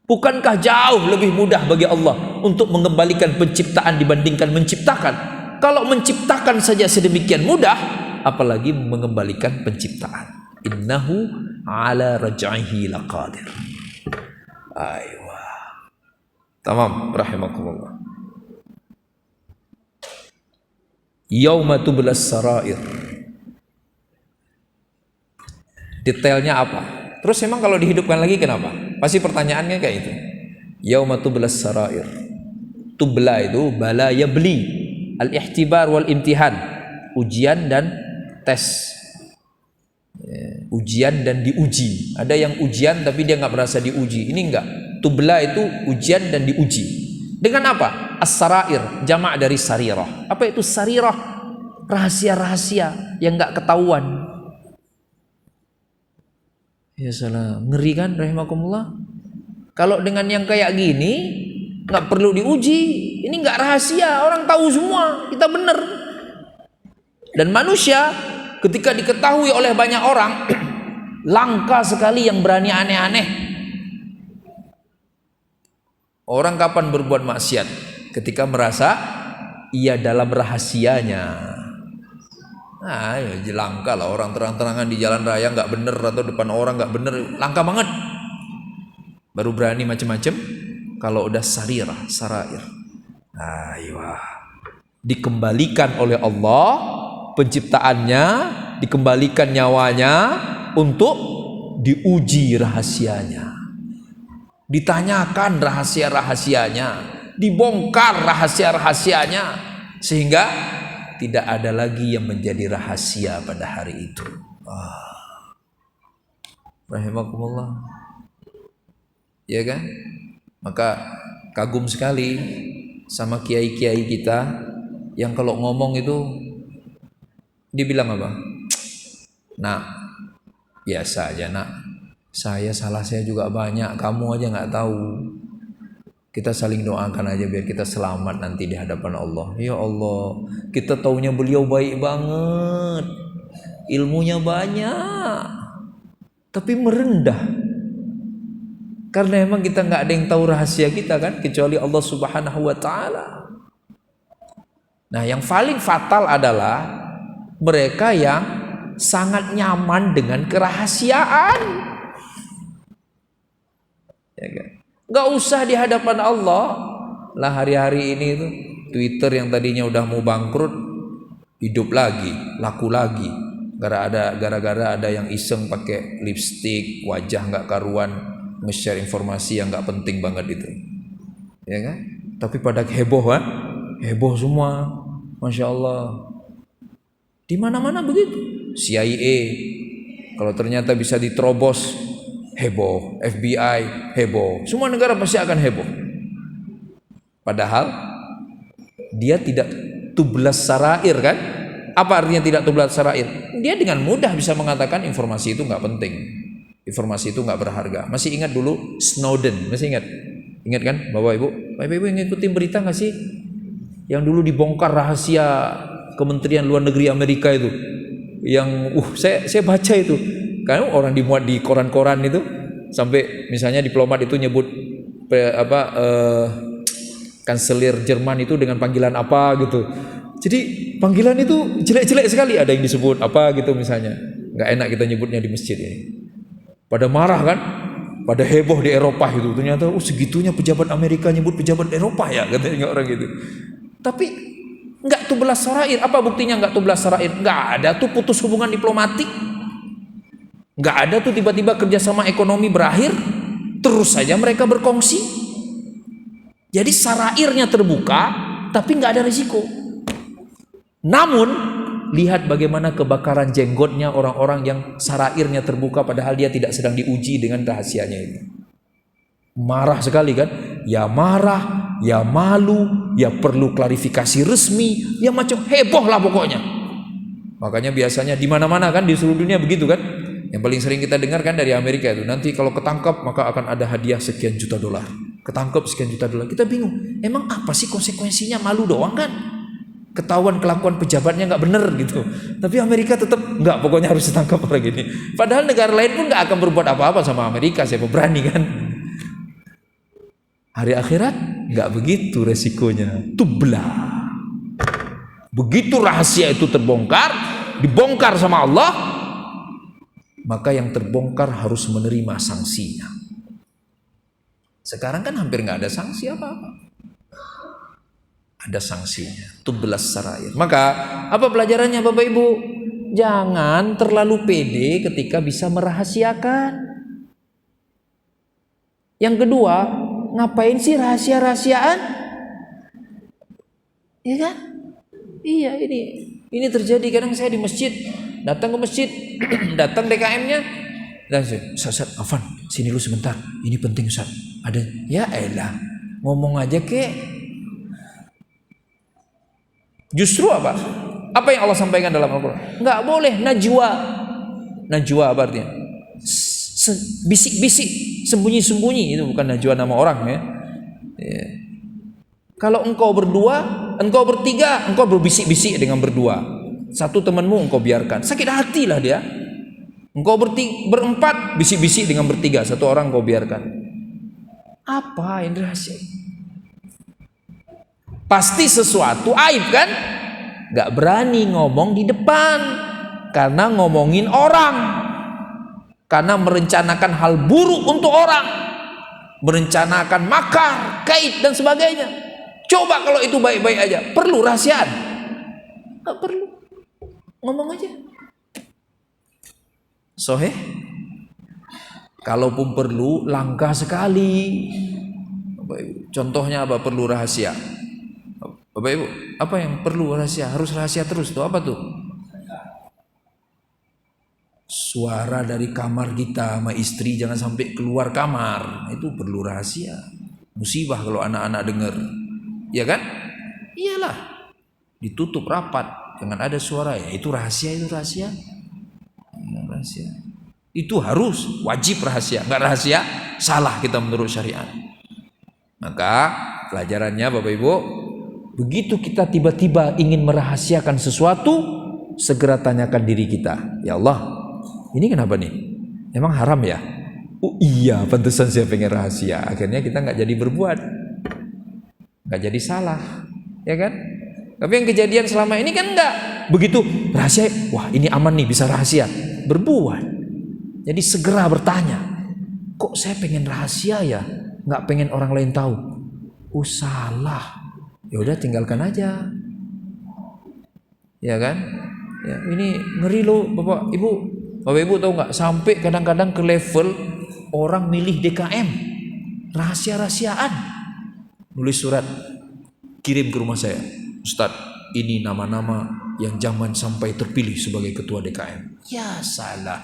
Bukankah jauh lebih mudah bagi Allah untuk mengembalikan penciptaan dibandingkan menciptakan? Kalau menciptakan saja sedemikian mudah, apalagi mengembalikan penciptaan. Innahu ala raj'ihi laqadir. Aywa. Tamam, rahimakumullah. Yauma tublas sarair. Detailnya apa? Terus emang kalau dihidupkan lagi kenapa? Pasti pertanyaannya kayak itu. Yauma tublas sarair. Tubla itu bala yabli, al-ihtibar wal imtihan. Ujian dan tes. Ujian dan diuji. Ada yang ujian tapi dia nggak merasa diuji. Ini enggak. Tubla itu ujian dan diuji. Dengan apa? As-sarair, jamak dari sarirah. Apa itu sarirah? Rahasia-rahasia yang nggak ketahuan. Ya salah, ngeri kan rahimakumullah. Kalau dengan yang kayak gini nggak perlu diuji. Ini nggak rahasia, orang tahu semua, kita benar. Dan manusia ketika diketahui oleh banyak orang, langka sekali yang berani aneh-aneh. Orang kapan berbuat maksiat? Ketika merasa ia dalam rahasianya. Nah, ya langka lah orang terang-terangan di jalan raya nggak bener atau depan orang nggak bener, langka banget. Baru berani macam-macam. Kalau udah sarirah, sarair. Aywa. Dikembalikan oleh Allah penciptaannya, dikembalikan nyawanya untuk diuji rahasianya. Ditanyakan rahasia-rahasianya, dibongkar rahasia-rahasianya, sehingga tidak ada lagi yang menjadi rahasia pada hari itu. Rahimakumullah. Ya kan? Maka kagum sekali sama kiai-kiai kita yang kalau ngomong itu dibilang apa? Nak, biasa aja nak. Salah saya juga banyak, kamu aja nggak tahu. Kita saling doakan aja biar kita selamat nanti di hadapan Allah. Ya Allah, kita taunya beliau baik banget, ilmunya banyak, tapi merendah. Karena emang kita nggak ada yang tahu rahasia kita kan, kecuali Allah Subhanahu Wa Taala. Nah, yang paling fatal adalah mereka yang sangat nyaman dengan kerahasiaan. Ya kan? Gak usah di hadapan Allah lah. Hari-hari ini tuh Twitter yang tadinya udah mau bangkrut hidup lagi, laku lagi, gara-gara ada yang iseng pakai lipstick, wajah nggak karuan, nge-share informasi yang nggak penting banget itu, ya kan? Tapi pada heboh kan, heboh semua, masya Allah. Di mana-mana begitu. CIA kalau ternyata bisa diterobos, heboh. FBI heboh. Semua negara pasti akan heboh. Padahal dia tidak tublas sarair kan? Apa artinya tidak tublas sarair? Dia dengan mudah bisa mengatakan informasi itu nggak penting, informasi itu nggak berharga. Masih ingat dulu Snowden? Masih ingat? Ingat kan, Bapak Ibu ngikutin berita nggak sih? Yang dulu dibongkar rahasia Kementerian Luar Negeri Amerika itu, yang saya baca itu. Kan orang dimuat di koran-koran itu, sampai misalnya diplomat itu nyebut kanselir Jerman itu dengan panggilan apa gitu. Jadi panggilan itu jelek-jelek sekali, ada yang disebut apa gitu misalnya. Nggak enak kita nyebutnya di masjid ini. Pada marah kan, pada heboh di Eropa itu. Ternyata segitunya pejabat Amerika nyebut pejabat Eropa ya, katanya orang gitu. Tapi nggak tublas sarair. Apa buktinya nggak tublas sarair? Nggak ada tuh putus hubungan diplomatik. Nggak ada tuh tiba-tiba kerjasama ekonomi berakhir, terus saja mereka berkongsi. Jadi sarairnya terbuka, tapi nggak ada risiko. Namun lihat bagaimana kebakaran jenggotnya orang-orang yang sarairnya terbuka, padahal dia tidak sedang diuji dengan rahasianya itu. Marah sekali kan? Ya marah, ya malu, ya perlu klarifikasi resmi, ya macam heboh lah pokoknya. Makanya biasanya di mana-mana kan di seluruh dunia begitu kan? Yang paling sering kita dengar kan dari Amerika itu, nanti kalau ketangkap maka akan ada hadiah sekian juta dolar. Ketangkap sekian juta dolar. Kita bingung, emang apa sih konsekuensinya? Malu doang kan? Ketahuan kelakuan pejabatnya nggak bener gitu. Tapi Amerika tetap nggak, pokoknya harus ditangkap orang ini. Padahal negara lain pun nggak akan berbuat apa-apa sama Amerika, siapa berani kan? Hari akhirat nggak begitu resikonya. Tubla. Begitu rahasia itu terbongkar, dibongkar sama Allah, maka yang terbongkar harus menerima sanksinya. Sekarang kan hampir nggak ada sanksi apa-apa. Ada sanksinya, tublas sarair. Maka apa pelajarannya Bapak Ibu? Jangan terlalu pede ketika bisa merahasiakan. Yang kedua, ngapain sih rahasia-rahasiaan? Iya kan? Iya, ini terjadi. Kadang saya di masjid, datang ke masjid, datang DKM-nya, dan Ustaz, Afan, sini lu sebentar. Ini penting Ustaz. Ada, ya elah, ngomong aja kek. Justru apa? Apa yang Allah sampaikan dalam Al-Quran? Nggak boleh najwa. Najwa apa artinya? Bisik-bisik, sembunyi-sembunyi. Itu bukan najwa nama orang ya. Kalau engkau berdua, engkau bertiga, engkau berbisik-bisik dengan berdua. Satu temanmu engkau biarkan. Sakit hati lah dia. Engkau berempat, bisik-bisik dengan bertiga. Satu orang engkau biarkan. Apa yang rahasia? Pasti sesuatu aib kan? Gak berani ngomong di depan karena ngomongin orang, karena merencanakan hal buruk untuk orang, merencanakan makar, kait dan sebagainya. Coba kalau itu baik-baik aja, perlu rahasiaan? Gak perlu, ngomong aja. Soheh, kalaupun perlu langka sekali. Contohnya apa? Perlu rahasia. Bapak Ibu, apa yang perlu rahasia? Harus rahasia terus tuh, apa tuh? Suara dari kamar kita sama istri jangan sampai keluar kamar. Itu perlu rahasia. Musibah kalau anak-anak dengar. Ya kan? Iyalah. Ditutup rapat, jangan ada suara. Ya itu rahasia, itu rahasia. Rahasia. Itu harus wajib rahasia. Enggak rahasia, salah kita menurut syariat. Maka pelajarannya Bapak Ibu, begitu kita tiba-tiba ingin merahasiakan sesuatu, segera tanyakan diri kita, ya Allah, ini kenapa nih? Emang haram ya? Oh iya, pantesan saya pengen rahasia. Akhirnya kita nggak jadi berbuat, nggak jadi salah, ya kan? Tapi yang kejadian selama ini kan nggak begitu rahasia. Wah ini aman nih, bisa rahasia. Berbuat. Jadi segera bertanya, kok saya pengen rahasia ya? Nggak pengen orang lain tahu. Oh salah. Ya udah tinggalkan aja, ya kan? Ya, ini ngeri loh Bapak Ibu tahu nggak? Sampai kadang-kadang ke level orang milih DKM, rahasia-rahasiaan, nulis surat, kirim ke rumah saya, Ustadz, ini nama-nama yang jangan sampai terpilih sebagai ketua DKM. Ya salah,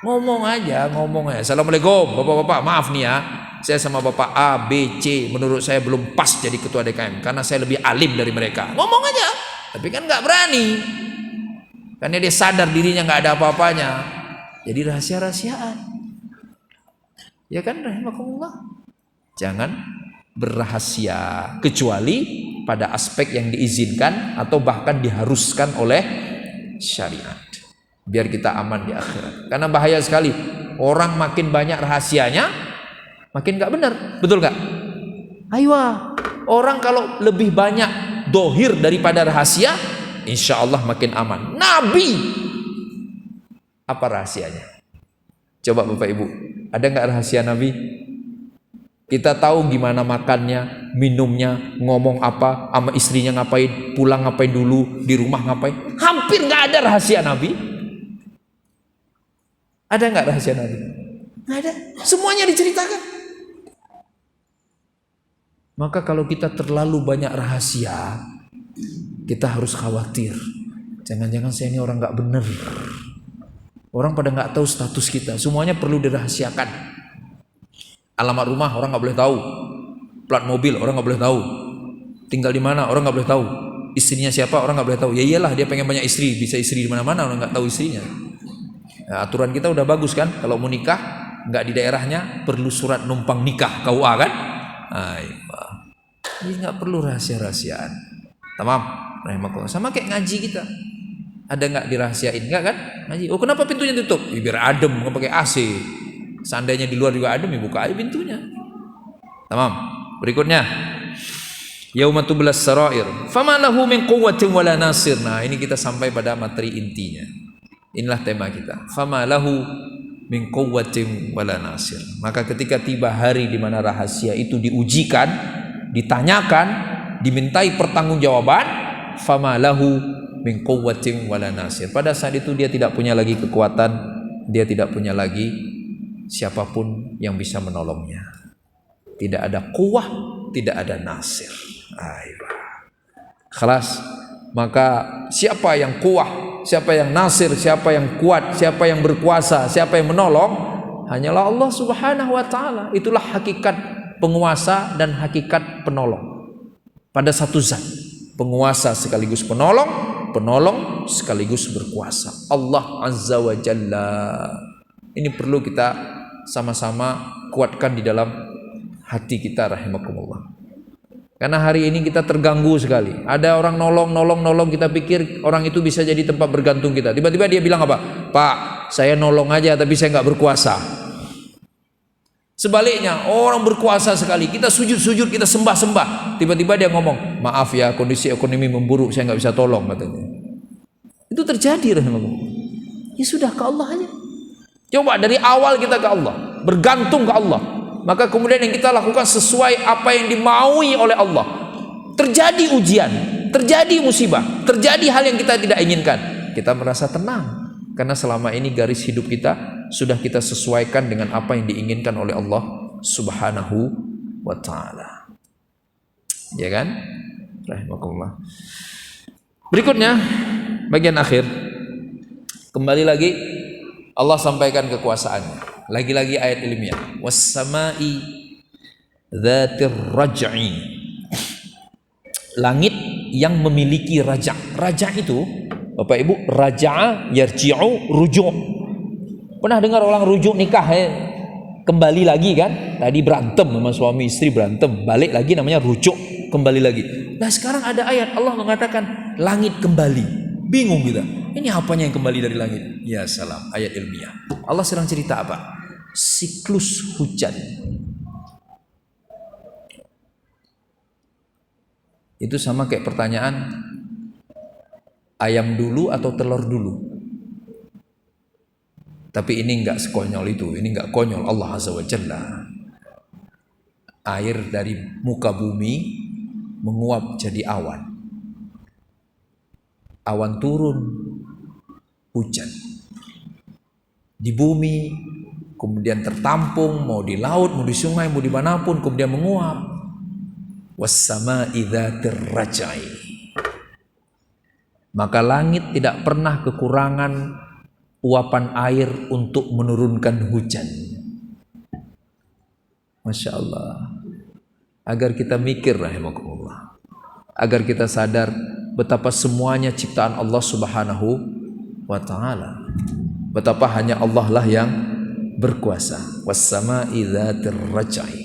ngomong aja. Assalamualaikum Bapak-bapak, maaf nih ya. Saya sama Bapak A, B, C menurut saya belum pas jadi ketua DKM karena saya lebih alim dari mereka. Ngomong aja, tapi kan nggak berani. Karena dia sadar dirinya nggak ada apa-apanya. Jadi rahasia-rahasiaan. Ya kan, rahimakumullah. Jangan berrahasia kecuali pada aspek yang diizinkan atau bahkan diharuskan oleh syariat. Biar kita aman di akhirat. Karena bahaya sekali. Orang makin banyak rahasianya, makin gak benar, betul gak? Ayo, orang kalau lebih banyak dohir daripada rahasia, insya Allah makin aman. Nabi, apa rahasianya? Coba Bapak Ibu, ada gak rahasia Nabi? Kita tahu gimana makannya, minumnya, ngomong apa, sama istrinya ngapain, pulang ngapain dulu, di rumah ngapain. Hampir gak ada rahasia Nabi. Ada gak rahasia Nabi? Gak ada, semuanya diceritakan. Maka kalau kita terlalu banyak rahasia, kita harus khawatir. Jangan-jangan saya ini orang gak bener. Orang pada gak tahu status kita. Semuanya perlu dirahasiakan. Alamat rumah orang gak boleh tahu. Plat mobil orang gak boleh tahu. Tinggal di mana orang gak boleh tahu. Istrinya siapa orang gak boleh tahu. Ya iyalah, dia pengen banyak istri. Bisa istri di mana-mana, orang gak tahu istrinya. Nah, aturan kita udah bagus kan. Kalau mau nikah, gak di daerahnya, perlu surat numpang nikah, KUA kan. Ini nggak perlu rahasia-rahasiaan. Tamam, rahimakumullah. Sama kayak ngaji kita. Ada nggak dirahasiain? Nggak kan? Ngaji. Oh kenapa pintunya tutup? Ya, biar adem, nggak pakai AC. Seandainya di luar juga adem, ya buka aja pintunya. Tamam. Berikutnya, Yauma tublas sarair, fama lahu min quwwatin wala nasir. Nah, ini kita sampai pada materi intinya. Inilah tema kita. Fama lahu min quwwatin wala nasir. Maka ketika tiba hari di mana rahasia itu diujikan, ditanyakan, dimintai pertanggungjawaban, fama lahu min quwwatin wala nasir. Pada saat itu dia tidak punya lagi kekuatan, dia tidak punya lagi siapapun yang bisa menolongnya. Tidak ada kuwah, tidak ada nasir. Ayo. Khalas. Maka siapa yang kuwah, siapa yang nasir, siapa yang kuat, siapa yang berkuasa, siapa yang menolong, hanyalah Allah Subhanahu wa taala. Itulah hakikat penguasa dan hakikat penolong. Pada satu zat, penguasa sekaligus penolong, penolong sekaligus berkuasa. Allah Azza wa Jalla. Ini perlu kita sama-sama kuatkan di dalam hati kita rahimakumullah. Karena hari ini kita terganggu sekali. Ada orang nolong, kita pikir orang itu bisa jadi tempat bergantung kita. Tiba-tiba dia bilang apa? Pak, saya nolong aja tapi saya nggak berkuasa. Sebaliknya, orang berkuasa sekali. Kita sujud-sujud, kita sembah-sembah. Tiba-tiba dia ngomong, maaf ya, kondisi ekonomi memburuk, saya nggak bisa tolong katanya. Itu terjadi rahimakumullah. Ya sudah, ke Allah aja. Coba dari awal kita ke Allah, bergantung ke Allah. Maka kemudian yang kita lakukan sesuai apa yang dimaui oleh Allah. Terjadi ujian, terjadi musibah, terjadi hal yang kita tidak inginkan, kita merasa tenang karena selama ini garis hidup kita sudah kita sesuaikan dengan apa yang diinginkan oleh Allah Subhanahu wa taala. Ya kan? Rahimakumullah. Berikutnya bagian akhir. Kembali lagi Allah sampaikan kekuasaannya. Lagi-lagi ayat ilmiah. Was-sama'i dzatir raj'i. Langit yang memiliki raja. Raja itu, Bapak Ibu, raja'a yarji'u rujuk. Pernah dengar orang rujuk nikah ya? Kembali lagi kan? Tadi berantem sama suami istri, berantem, balik lagi namanya rujuk, kembali lagi. Nah, sekarang ada ayat Allah mengatakan langit kembali. Bingung kita. Ini apanya yang kembali dari langit? Ya salam, ayat ilmiah. Allah sedang cerita apa? Siklus hujan. Itu sama kayak pertanyaan ayam dulu atau telur dulu. Tapi ini enggak sekonyol itu, ini enggak konyol. Allah Azza wa Jalla. Air dari muka bumi menguap jadi awan. Awan turun, hujan. Di bumi, kemudian tertampung, mau di laut, mau di sungai, mau dimanapun, kemudian menguap. Was-sama'i dzatir raj'i. Maka langit tidak pernah kekurangan uapan air untuk menurunkan hujan. Masya Allah. Agar kita mikir rahimakumullah. Agar kita sadar betapa semuanya ciptaan Allah Subhanahu wa taala. Betapa hanya Allah lah yang berkuasa. Was-sama'i dzatir raj'i.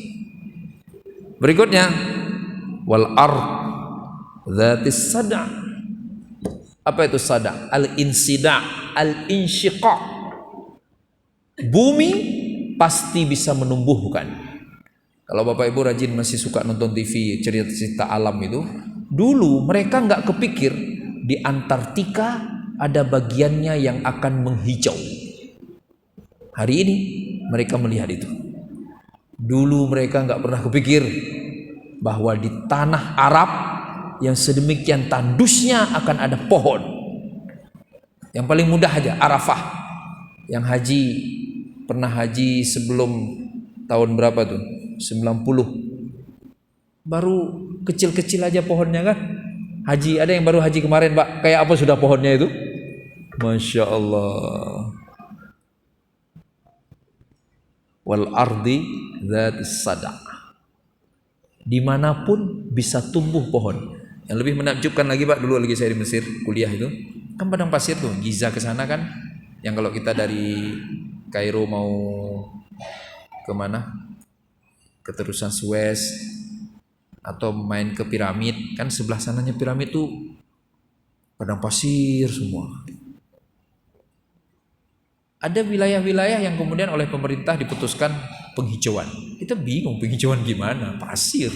Berikutnya wal ard dzatis sada'. Apa itu sada'? Al-insida', al-insyiqaq. Bumi pasti bisa menumbuhkan. Kalau Bapak Ibu rajin masih suka nonton TV cerita-cerita alam itu, dulu mereka nggak kepikir di Antartika ada bagiannya yang akan menghijau. Hari ini mereka melihat itu. Dulu mereka nggak pernah kepikir bahwa di tanah Arab yang sedemikian tandusnya akan ada pohon. Yang paling mudah aja Arafah. Yang haji pernah haji sebelum tahun berapa tuh? 90. Baru kecil-kecil aja pohonnya kan. Haji, ada yang baru haji kemarin Pak, kayak apa sudah pohonnya itu? Masya Allah. Wal ardi dzatis sada'. Dimanapun bisa tumbuh pohon. Yang lebih menakjubkan lagi Pak, dulu lagi saya di Mesir kuliah itu, kan padang pasir tuh, Giza ke sana kan. Yang kalau kita dari Kairo mau kemana? Keterusan Suez atau main ke piramid, kan sebelah sananya piramid tuh padang pasir semua. Ada wilayah-wilayah yang kemudian oleh pemerintah diputuskan penghijauan. Kita bingung penghijauan gimana? Pasir.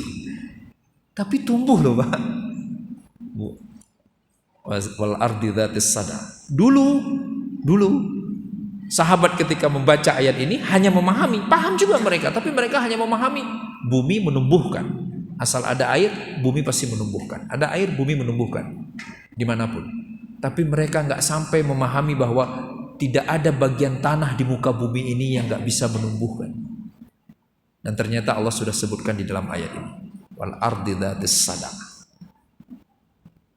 Tapi tumbuh loh Pak. Wal ardi dzatis sada. Dulu sahabat ketika membaca ayat ini hanya memahami, paham juga mereka, tapi mereka hanya memahami bumi menumbuhkan. Asal ada air, bumi pasti menumbuhkan. Ada air, bumi menumbuhkan dimanapun. Tapi mereka nggak sampai memahami bahwa tidak ada bagian tanah di muka bumi ini yang nggak bisa menumbuhkan. Dan ternyata Allah sudah sebutkan di dalam ayat ini. Wal ardi dzatis sada.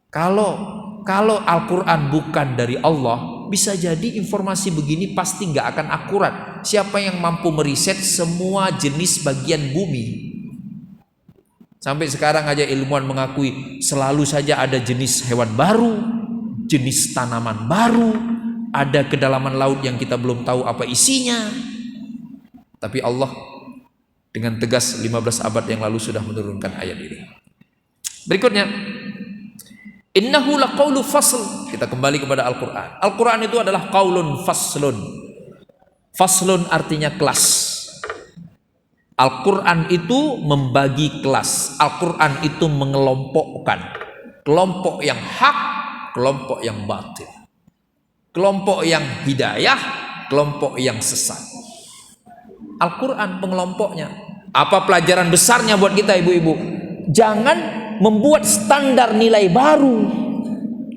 Kalau Al-Quran bukan dari Allah, bisa jadi informasi begini pasti nggak akan akurat. Siapa yang mampu meriset semua jenis bagian bumi? Sampai sekarang aja ilmuwan mengakui selalu saja ada jenis hewan baru, jenis tanaman baru, ada kedalaman laut yang kita belum tahu apa isinya. Tapi Allah dengan tegas 15 abad yang lalu sudah menurunkan ayat ini. Berikutnya, innahu laqaulu fasl. Kita kembali kepada Al-Quran. Al-Quran itu adalah qaulun faslun. Faslun artinya kelas. Al-Quran itu membagi kelas. Al-Quran itu mengelompokkan. Kelompok yang hak, kelompok yang batil. Kelompok yang hidayah, kelompok yang sesat. Al-Quran pengelompoknya. Apa pelajaran besarnya buat kita ibu-ibu? Jangan membuat standar nilai baru.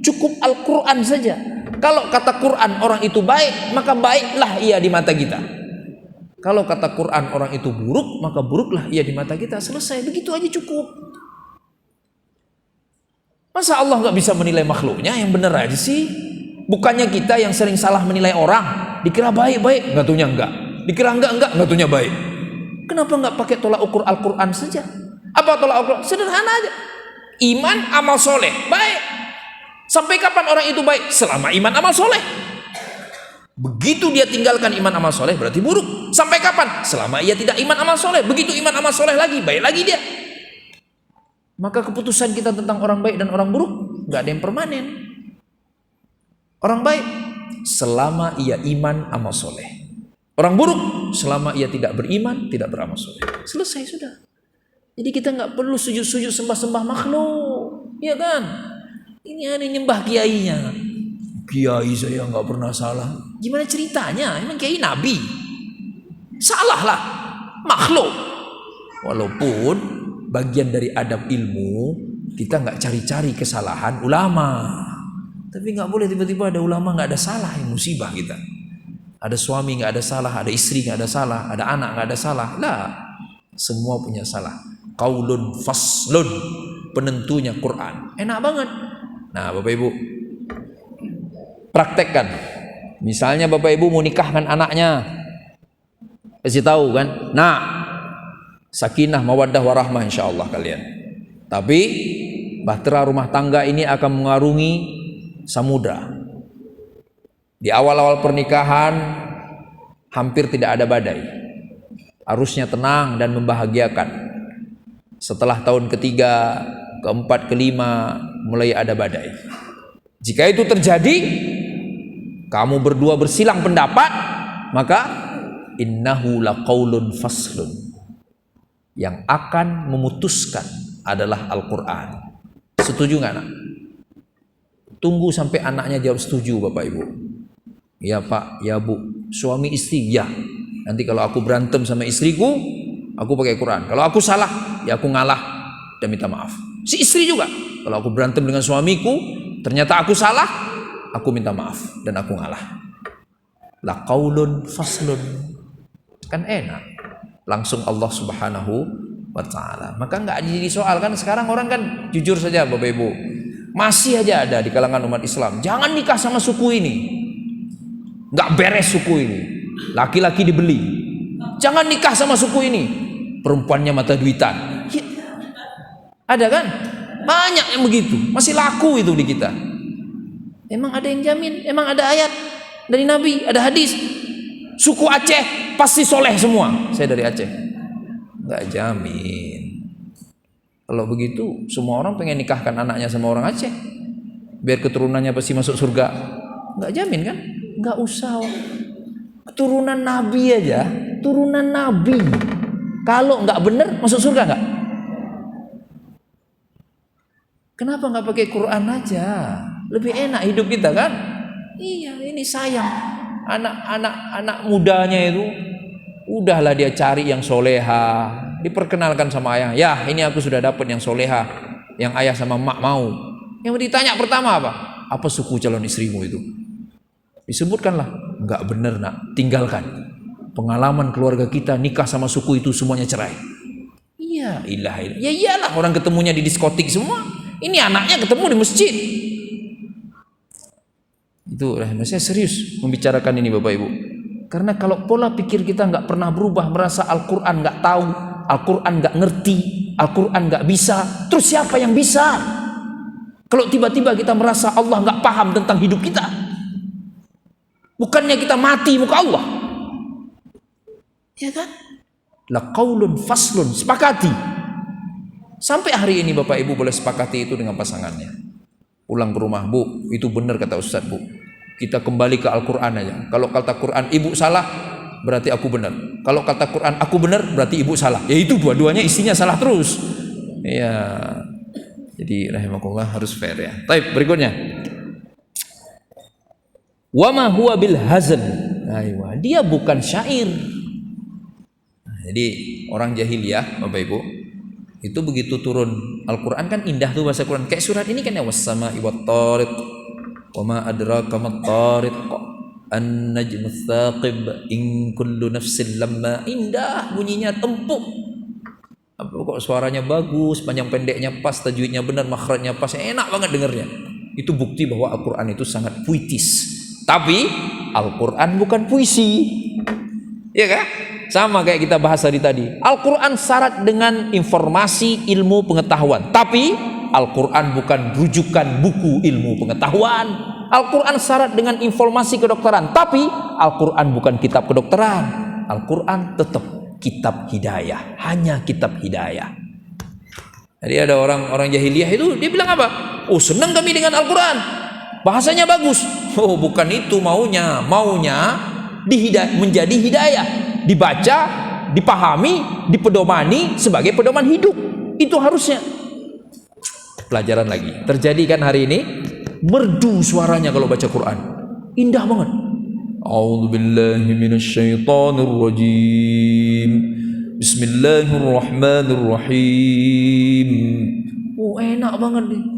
Cukup Al-Quran saja. Kalau kata Quran orang itu baik, maka baiklah ia di mata kita. Kalau kata Quran orang itu buruk, maka buruklah ia di mata kita. Selesai, begitu aja cukup. Masa Allah nggak bisa menilai makhluknya? Yang benar aja sih. Bukannya kita yang sering salah menilai orang. Dikira baik-baik, nggak tuhnya enggak. Dikira enggak, nggak tuhnya baik. Kenapa nggak pakai tolak ukur Al-Quran saja? Apa tolak ukur? Sederhana aja. Iman, amal soleh, baik. Sampai kapan orang itu baik? Selama iman, amal soleh. Begitu dia tinggalkan iman, amal soleh, berarti buruk. Sampai kapan? Selama ia tidak iman, amal soleh. Begitu iman, amal soleh lagi, baik lagi dia. Maka keputusan kita tentang orang baik dan orang buruk nggak ada yang permanen. Orang baik selama ia iman, amal soleh. Orang buruk selama ia tidak beriman, tidak beramal soleh. Selesai sudah. Jadi kita nggak perlu sujud-sujud sembah-sembah makhluk, ya kan? Ini ada nyembah kiainya. Kiai saya nggak pernah salah. Gimana ceritanya? Emang kiai nabi? Salah lah, makhluk. Walaupun bagian dari adab ilmu kita nggak cari-cari kesalahan ulama. Tapi nggak boleh tiba-tiba ada ulama nggak ada salah, yang musibah kita. Ada suami nggak ada salah, ada istri nggak ada salah, ada anak nggak ada salah. Lah, semua punya salah. Qaulun faslun, penentunya Quran. Enak banget. Nah, Bapak Ibu, praktekkan. Misalnya Bapak Ibu mau nikahkan anaknya, kasih tahu kan, nah, sakinah mawaddah warahmah insyaallah kalian. Tapi bahtera rumah tangga ini akan mengarungi samudra. Di awal-awal pernikahan hampir tidak ada badai. Arusnya tenang dan membahagiakan. Setelah tahun ketiga, keempat, kelima mulai ada badai. Jika itu terjadi, kamu berdua bersilang pendapat, maka innahu laqaulun faslun. Yang akan memutuskan adalah Al-Quran. Setuju nggak, nak? Tunggu sampai anaknya jawab setuju, Bapak Ibu. Ya Pak, ya Bu, suami istri, ya. Nanti kalau aku berantem sama istriku, aku pakai Quran. Kalau aku salah, ya aku ngalah dan minta maaf. Si istri juga, kalau aku berantem dengan suamiku, ternyata aku salah, aku minta maaf dan aku ngalah. La qaulun faslun. Kan enak. Langsung Allah Subhanahu wa ta'ala. Maka nggak jadi soal kan. Sekarang orang kan jujur saja Bapak Ibu, masih aja ada di kalangan umat Islam, jangan nikah sama suku ini, nggak beres suku ini, laki-laki dibeli. Jangan nikah sama suku ini, perempuannya mata duitan. Ada kan? Banyak yang begitu, masih laku itu di kita. Emang ada yang jamin? Emang ada ayat dari Nabi, ada hadis? Suku Aceh pasti soleh semua. Saya dari Aceh. Nggak jamin. Kalau begitu, semua orang pengen nikahkan anaknya sama orang Aceh, biar keturunannya pasti masuk surga. Nggak jamin kan? Nggak usah. Keturunan Nabi aja, turunan Nabi. Kalau nggak bener, masuk surga nggak? Kenapa nggak pakai Quran aja? Lebih enak hidup kita kan? Iya, ini sayang. Anak mudanya itu udahlah dia cari yang soleha, diperkenalkan sama ayah. Ya, ini aku sudah dapat yang soleha, yang ayah sama emak mau. Yang ditanya pertama apa? Apa suku calon istrimu itu? Disebutkanlah. Enggak benar nak, tinggalkan. Pengalaman keluarga kita nikah sama suku itu semuanya cerai. Iya, ilah. Ya iyalah, orang ketemunya di diskotik semua. Ini anaknya ketemu di masjid. Itu saya serius membicarakan ini Bapak Ibu. Karena kalau pola pikir kita nggak pernah berubah, merasa Al-Quran nggak tahu, Al-Quran nggak ngerti, Al-Quran nggak bisa, terus siapa yang bisa? Kalau tiba-tiba kita merasa Allah nggak paham tentang hidup kita, bukannya kita mati muka Allah, ya kan? La qaulun faslun, sepakati. Sampai hari ini Bapak Ibu boleh sepakati itu dengan pasangannya. Pulang ke rumah, Bu, itu benar kata Ustaz, Bu. Kita kembali ke Al-Quran aja. Kalau kata Quran ibu salah, berarti aku benar. Kalau kata Quran aku benar, berarti ibu salah. Ya itu dua-duanya istrinya salah terus. Ya. Jadi rahimakumullah harus fair ya. Baik, berikutnya. Wa ma huwa bil hazan. Dia bukan syair. Jadi orang jahiliyah Bapak Ibu, itu begitu turun Al-Quran kan indah tuh bahasa Quran. Kayak surat ini kan ya was-sama'i wat-tariq wa ma adraka mat-tariq an-najmu tsaqib in kullu nafsin lamma, indah bunyinya, empuk. Apa kok suaranya bagus, panjang pendeknya pas, tajwidnya benar, makhrajnya pas, enak banget dengarnya. Itu bukti bahwa Al-Quran itu sangat puitis. Tapi Al-Quran bukan puisi. Ya kan? Sama kayak kita bahas tadi. Al-Quran syarat dengan informasi, ilmu, pengetahuan. Tapi Al-Quran bukan rujukan buku ilmu pengetahuan. Al-Quran syarat dengan informasi kedokteran. Tapi Al-Quran bukan kitab kedokteran. Al-Quran tetap kitab hidayah. Hanya kitab hidayah. Jadi ada orang jahiliyah itu, dia bilang apa? Oh, senang kami dengan Al-Quran, bahasanya bagus. Oh, bukan itu maunya. Maunya menjadi hidayah, dibaca, dipahami, dipedomani sebagai pedoman hidup. Itu harusnya. Pelajaran lagi. Terjadi kan hari ini, merdu suaranya kalau baca Quran. Indah banget. A'udzubillahi minasyaitonirrajim. Bismillahirrahmanirrahim. Oh, enak banget nih.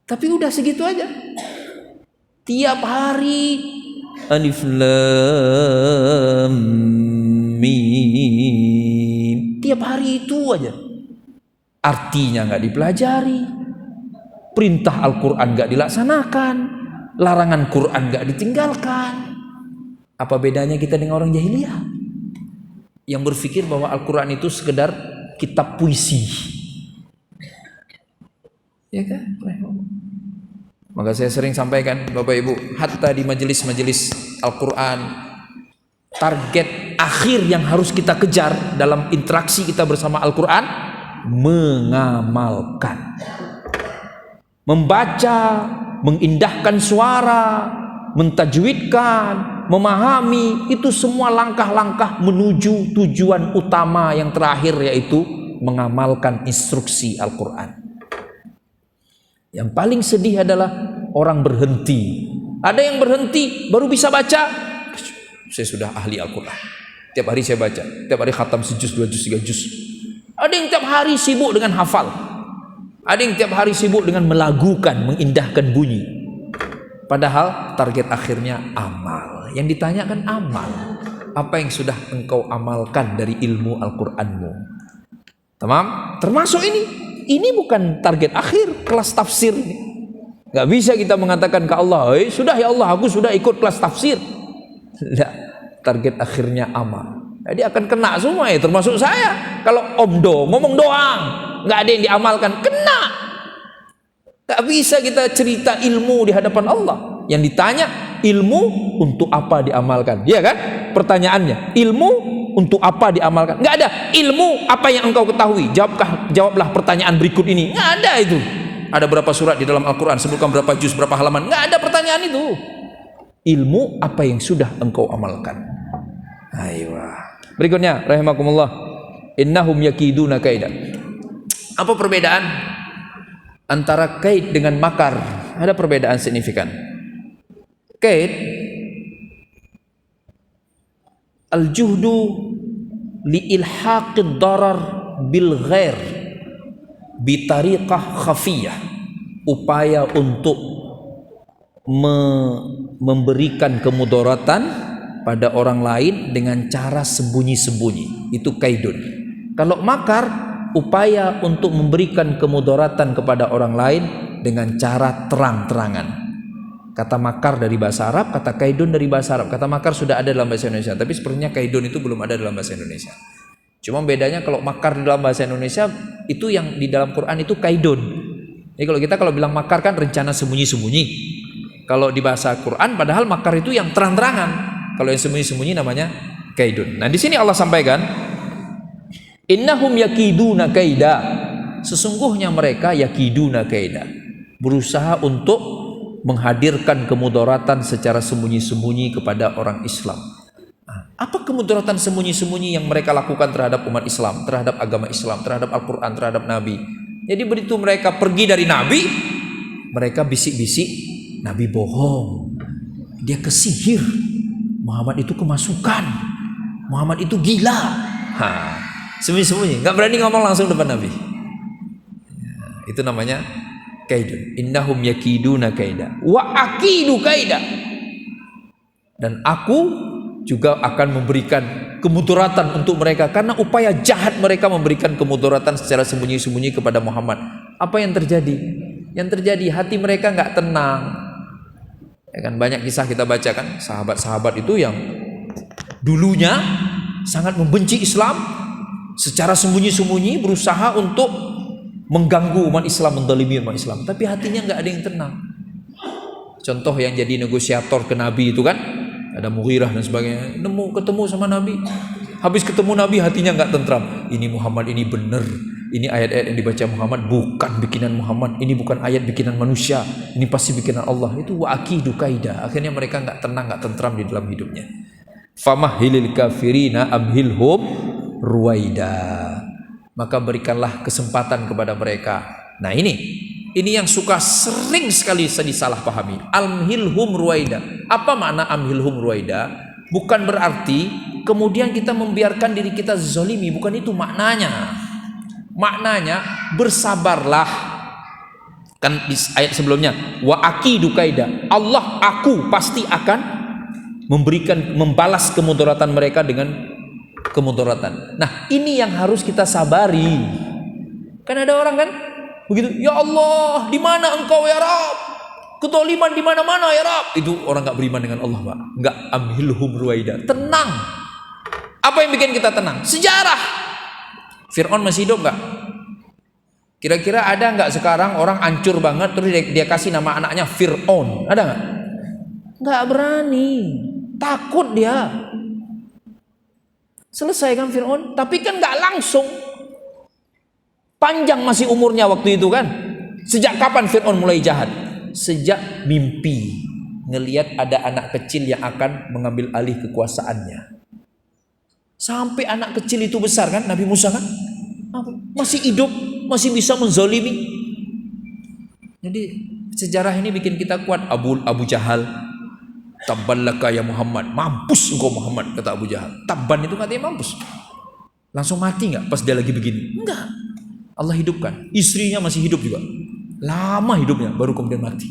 Tapi udah segitu aja. Tiap hari Alif Lam Mim. Tiap hari itu aja. Artinya nggak dipelajari. Perintah Al-Quran nggak dilaksanakan. Larangan Quran nggak ditinggalkan. Apa bedanya kita dengan orang jahiliyah yang berpikir bahwa Al-Quran itu sekedar kitab puisi? Ya kan? Maka saya sering sampaikan Bapak Ibu, hatta di majelis-majelis Al-Quran, target akhir yang harus kita kejar dalam interaksi kita bersama Al-Quran, mengamalkan, membaca, mengindahkan suara, mentajwidkan, memahami. Itu semua langkah-langkah menuju tujuan utama yang terakhir, yaitu mengamalkan instruksi Al-Quran. Yang paling sedih adalah orang berhenti. Ada yang berhenti baru bisa baca. Saya sudah ahli Al-Quran, tiap hari saya baca, tiap hari khatam sejuz, 2 juz, 3 juz. Ada yang tiap hari sibuk dengan hafal. Ada yang tiap hari sibuk dengan melagukan, mengindahkan bunyi. Padahal target akhirnya amal. Yang ditanyakan amal. Apa yang sudah engkau amalkan dari ilmu Al-Quranmu? Tamam? Termasuk ini. Ini bukan target akhir kelas tafsir. Gak bisa kita mengatakan ke Allah, sudah ya Allah, aku sudah ikut kelas tafsir. Tidak. Target akhirnya amal. Jadi akan kena semua ya, termasuk saya. Kalau omdo ngomong doang, gak ada yang diamalkan, kena. Gak bisa kita cerita ilmu di hadapan Allah. Yang ditanya, ilmu untuk apa diamalkan? Iya kan? Pertanyaannya, ilmu untuk apa diamalkan? Nggak ada. Ilmu apa yang engkau ketahui? Jawablah pertanyaan berikut ini. Nggak ada itu. Ada berapa surat di dalam Al-Quran? Sebutkan berapa juz, berapa halaman? Nggak ada pertanyaan itu. Ilmu apa yang sudah engkau amalkan? Ayo. Berikutnya, rahimakumullah. Innahum yakiduna kaidan. Apa perbedaan antara kaid dengan makar? Ada perbedaan signifikan. Kaid, al-juhdu li ilhaqid darar bil ghair bi tariqah khafiyah, upaya untuk memberikan kemudaratan pada orang lain dengan cara sembunyi-sembunyi, itu kaidun. Kalau makar, upaya untuk memberikan kemudaratan kepada orang lain dengan cara terang-terangan. Kata makar dari bahasa Arab, kata kaidun dari bahasa Arab. Kata makar sudah ada dalam bahasa Indonesia, tapi sepertinya kaidun itu belum ada dalam bahasa Indonesia. Cuma bedanya kalau makar di dalam bahasa Indonesia itu yang di dalam Quran itu kaidun. Jadi kalau kita bilang makar kan rencana sembunyi-sembunyi. Kalau di bahasa Quran padahal makar itu yang terang-terangan. Kalau yang sembunyi-sembunyi namanya kaidun. Nah, di sini Allah sampaikan, innahum yakiduna kaida. Sesungguhnya mereka yakiduna kaida, berusaha untuk menghadirkan kemudaratan secara sembunyi-sembunyi kepada orang Islam. Apa kemudaratan sembunyi-sembunyi yang mereka lakukan terhadap umat Islam, terhadap agama Islam, terhadap Al-Quran, terhadap Nabi? Jadi begitu mereka pergi dari Nabi, mereka bisik-bisik, Nabi bohong, dia kesihir, Muhammad itu kemasukan, Muhammad itu gila. Sembunyi-sembunyi, nggak berani ngomong langsung depan Nabi. Itu namanya kaidun. Innahum yakiduna kaida wa akidu kaida, dan aku juga akan memberikan kemudaratan untuk mereka karena upaya jahat mereka memberikan kemudaratan secara sembunyi-sembunyi kepada Muhammad. Apa yang terjadi? Yang terjadi hati mereka nggak tenang. Ya kan, banyak kisah kita baca kan, sahabat-sahabat itu yang dulunya sangat membenci Islam, secara sembunyi-sembunyi berusaha untuk mengganggu umat Islam, mendolimi umat Islam, tapi hatinya nggak ada yang tenang. Contoh yang jadi negosiator ke Nabi itu kan, ada Mughirah dan sebagainya, ketemu sama Nabi, habis ketemu Nabi hatinya nggak tentram. Ini Muhammad ini benar, ini ayat-ayat yang dibaca Muhammad bukan bikinan Muhammad, ini bukan ayat bikinan manusia, ini pasti bikinan Allah. Itu wa akidu kaida. Akhirnya mereka nggak tenang, nggak tentram di dalam hidupnya. Famahilil kafirina amhilhum ruwaida, maka berikanlah kesempatan kepada mereka. Nah, ini yang suka sering sekali disalahpahami. Amhilhum ruwaida. Apa makna amhilhum ruwaida? Bukan berarti kemudian kita membiarkan diri kita zalimi, bukan itu maknanya. Maknanya bersabarlah. Kan di ayat sebelumnya, wa akidu kaida. Allah, aku pasti akan membalas kemudaratan mereka dengan kemudaratan. Nah, ini yang harus kita sabari. Kan ada orang kan begitu, ya Allah, di mana engkau ya Rabb? Kezaliman di mana-mana ya Rabb. Itu orang enggak beriman dengan Allah, Pak. Enggak, amhilhum ruwaida. Tenang. Apa yang bikin kita tenang? Sejarah. Fir'aun masih hidup enggak? Kira-kira ada enggak sekarang orang hancur banget terus dia kasih nama anaknya Fir'aun? Ada enggak? Enggak berani. Takut dia. Selesai kan Fir'aun, tapi kan enggak langsung. Panjang masih umurnya waktu itu kan. Sejak kapan Fir'aun mulai jahat? Sejak mimpi ngelihat ada anak kecil yang akan mengambil alih kekuasaannya. Sampai anak kecil itu besar kan, Nabi Musa kan masih hidup, masih bisa menzalimi. Jadi sejarah ini bikin kita kuat. Abu Jahal, tabban laka ya Muhammad, mampus engkau Muhammad, kata Abu Jahal. Tabban itu katanya mampus. Langsung mati nggak pas dia lagi begini? Enggak. Allah hidupkan. Istrinya masih hidup juga. Lama hidupnya baru kemudian mati.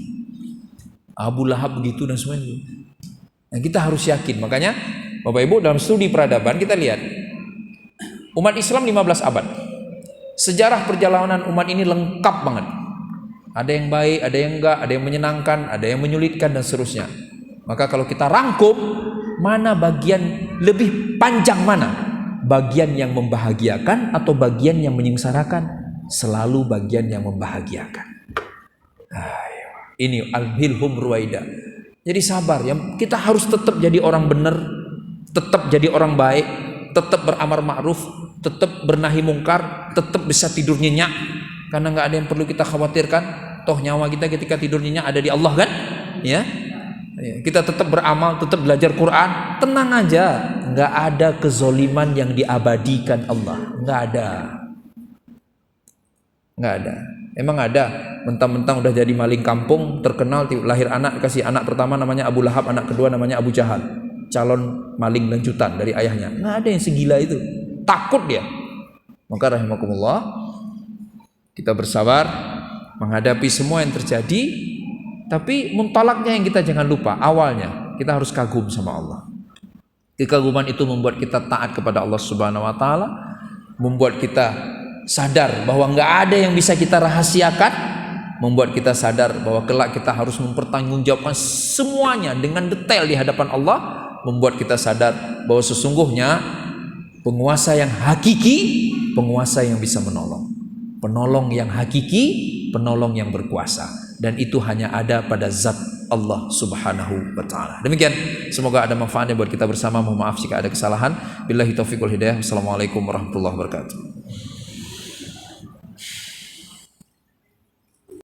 Abu Lahab begitu dan semuanya. Nah, kita harus yakin. Makanya Bapak Ibu dalam studi peradaban kita lihat umat Islam 15 abad. Sejarah perjalanan umat ini lengkap banget. Ada yang baik, ada yang enggak, ada yang menyenangkan, ada yang menyulitkan dan seterusnya. Maka kalau kita rangkum, mana bagian lebih panjang mana? Bagian yang membahagiakan atau bagian yang menyengsarakan? Selalu bagian yang membahagiakan. Ini alhilhum ruwaida. Jadi sabar ya, kita harus tetap jadi orang benar, tetap jadi orang baik, tetap beramar ma'ruf, tetap bernahi mungkar, tetap bisa tidur nyenyak, karena nggak ada yang perlu kita khawatirkan. Toh nyawa kita ketika tidur nyenyak ada di Allah kan? Ya. Kita tetap beramal, tetap belajar Quran, tenang aja, nggak ada kezoliman yang diabadikan Allah, nggak ada. Nggak ada. Emang ada mentang-mentang udah jadi maling kampung terkenal, lahir anak, kasih anak pertama namanya Abu Lahab, anak kedua namanya Abu Jahal, calon maling lanjutan dari ayahnya. Nggak ada yang segila itu, takut dia. Maka rahimakumullah, kita bersabar menghadapi semua yang terjadi, tapi muntalaknya yang kita jangan lupa, awalnya kita harus kagum sama Allah. Kekaguman itu membuat kita taat kepada Allah Subhanahu wa taala, membuat kita sadar bahwa nggak ada yang bisa kita rahasiakan, membuat kita sadar bahwa kelak kita harus mempertanggungjawabkan semuanya dengan detail di hadapan Allah, membuat kita sadar bahwa sesungguhnya penguasa yang hakiki, penguasa yang bisa menolong, penolong yang hakiki, penolong yang berkuasa, dan itu hanya ada pada zat Allah Subhanahu wa taala. Demikian, semoga ada manfaatnya buat kita bersama. Mohon maaf jika ada kesalahan. Billahi taufiq wal hidayah. Wassalamualaikum warahmatullahi wabarakatuh.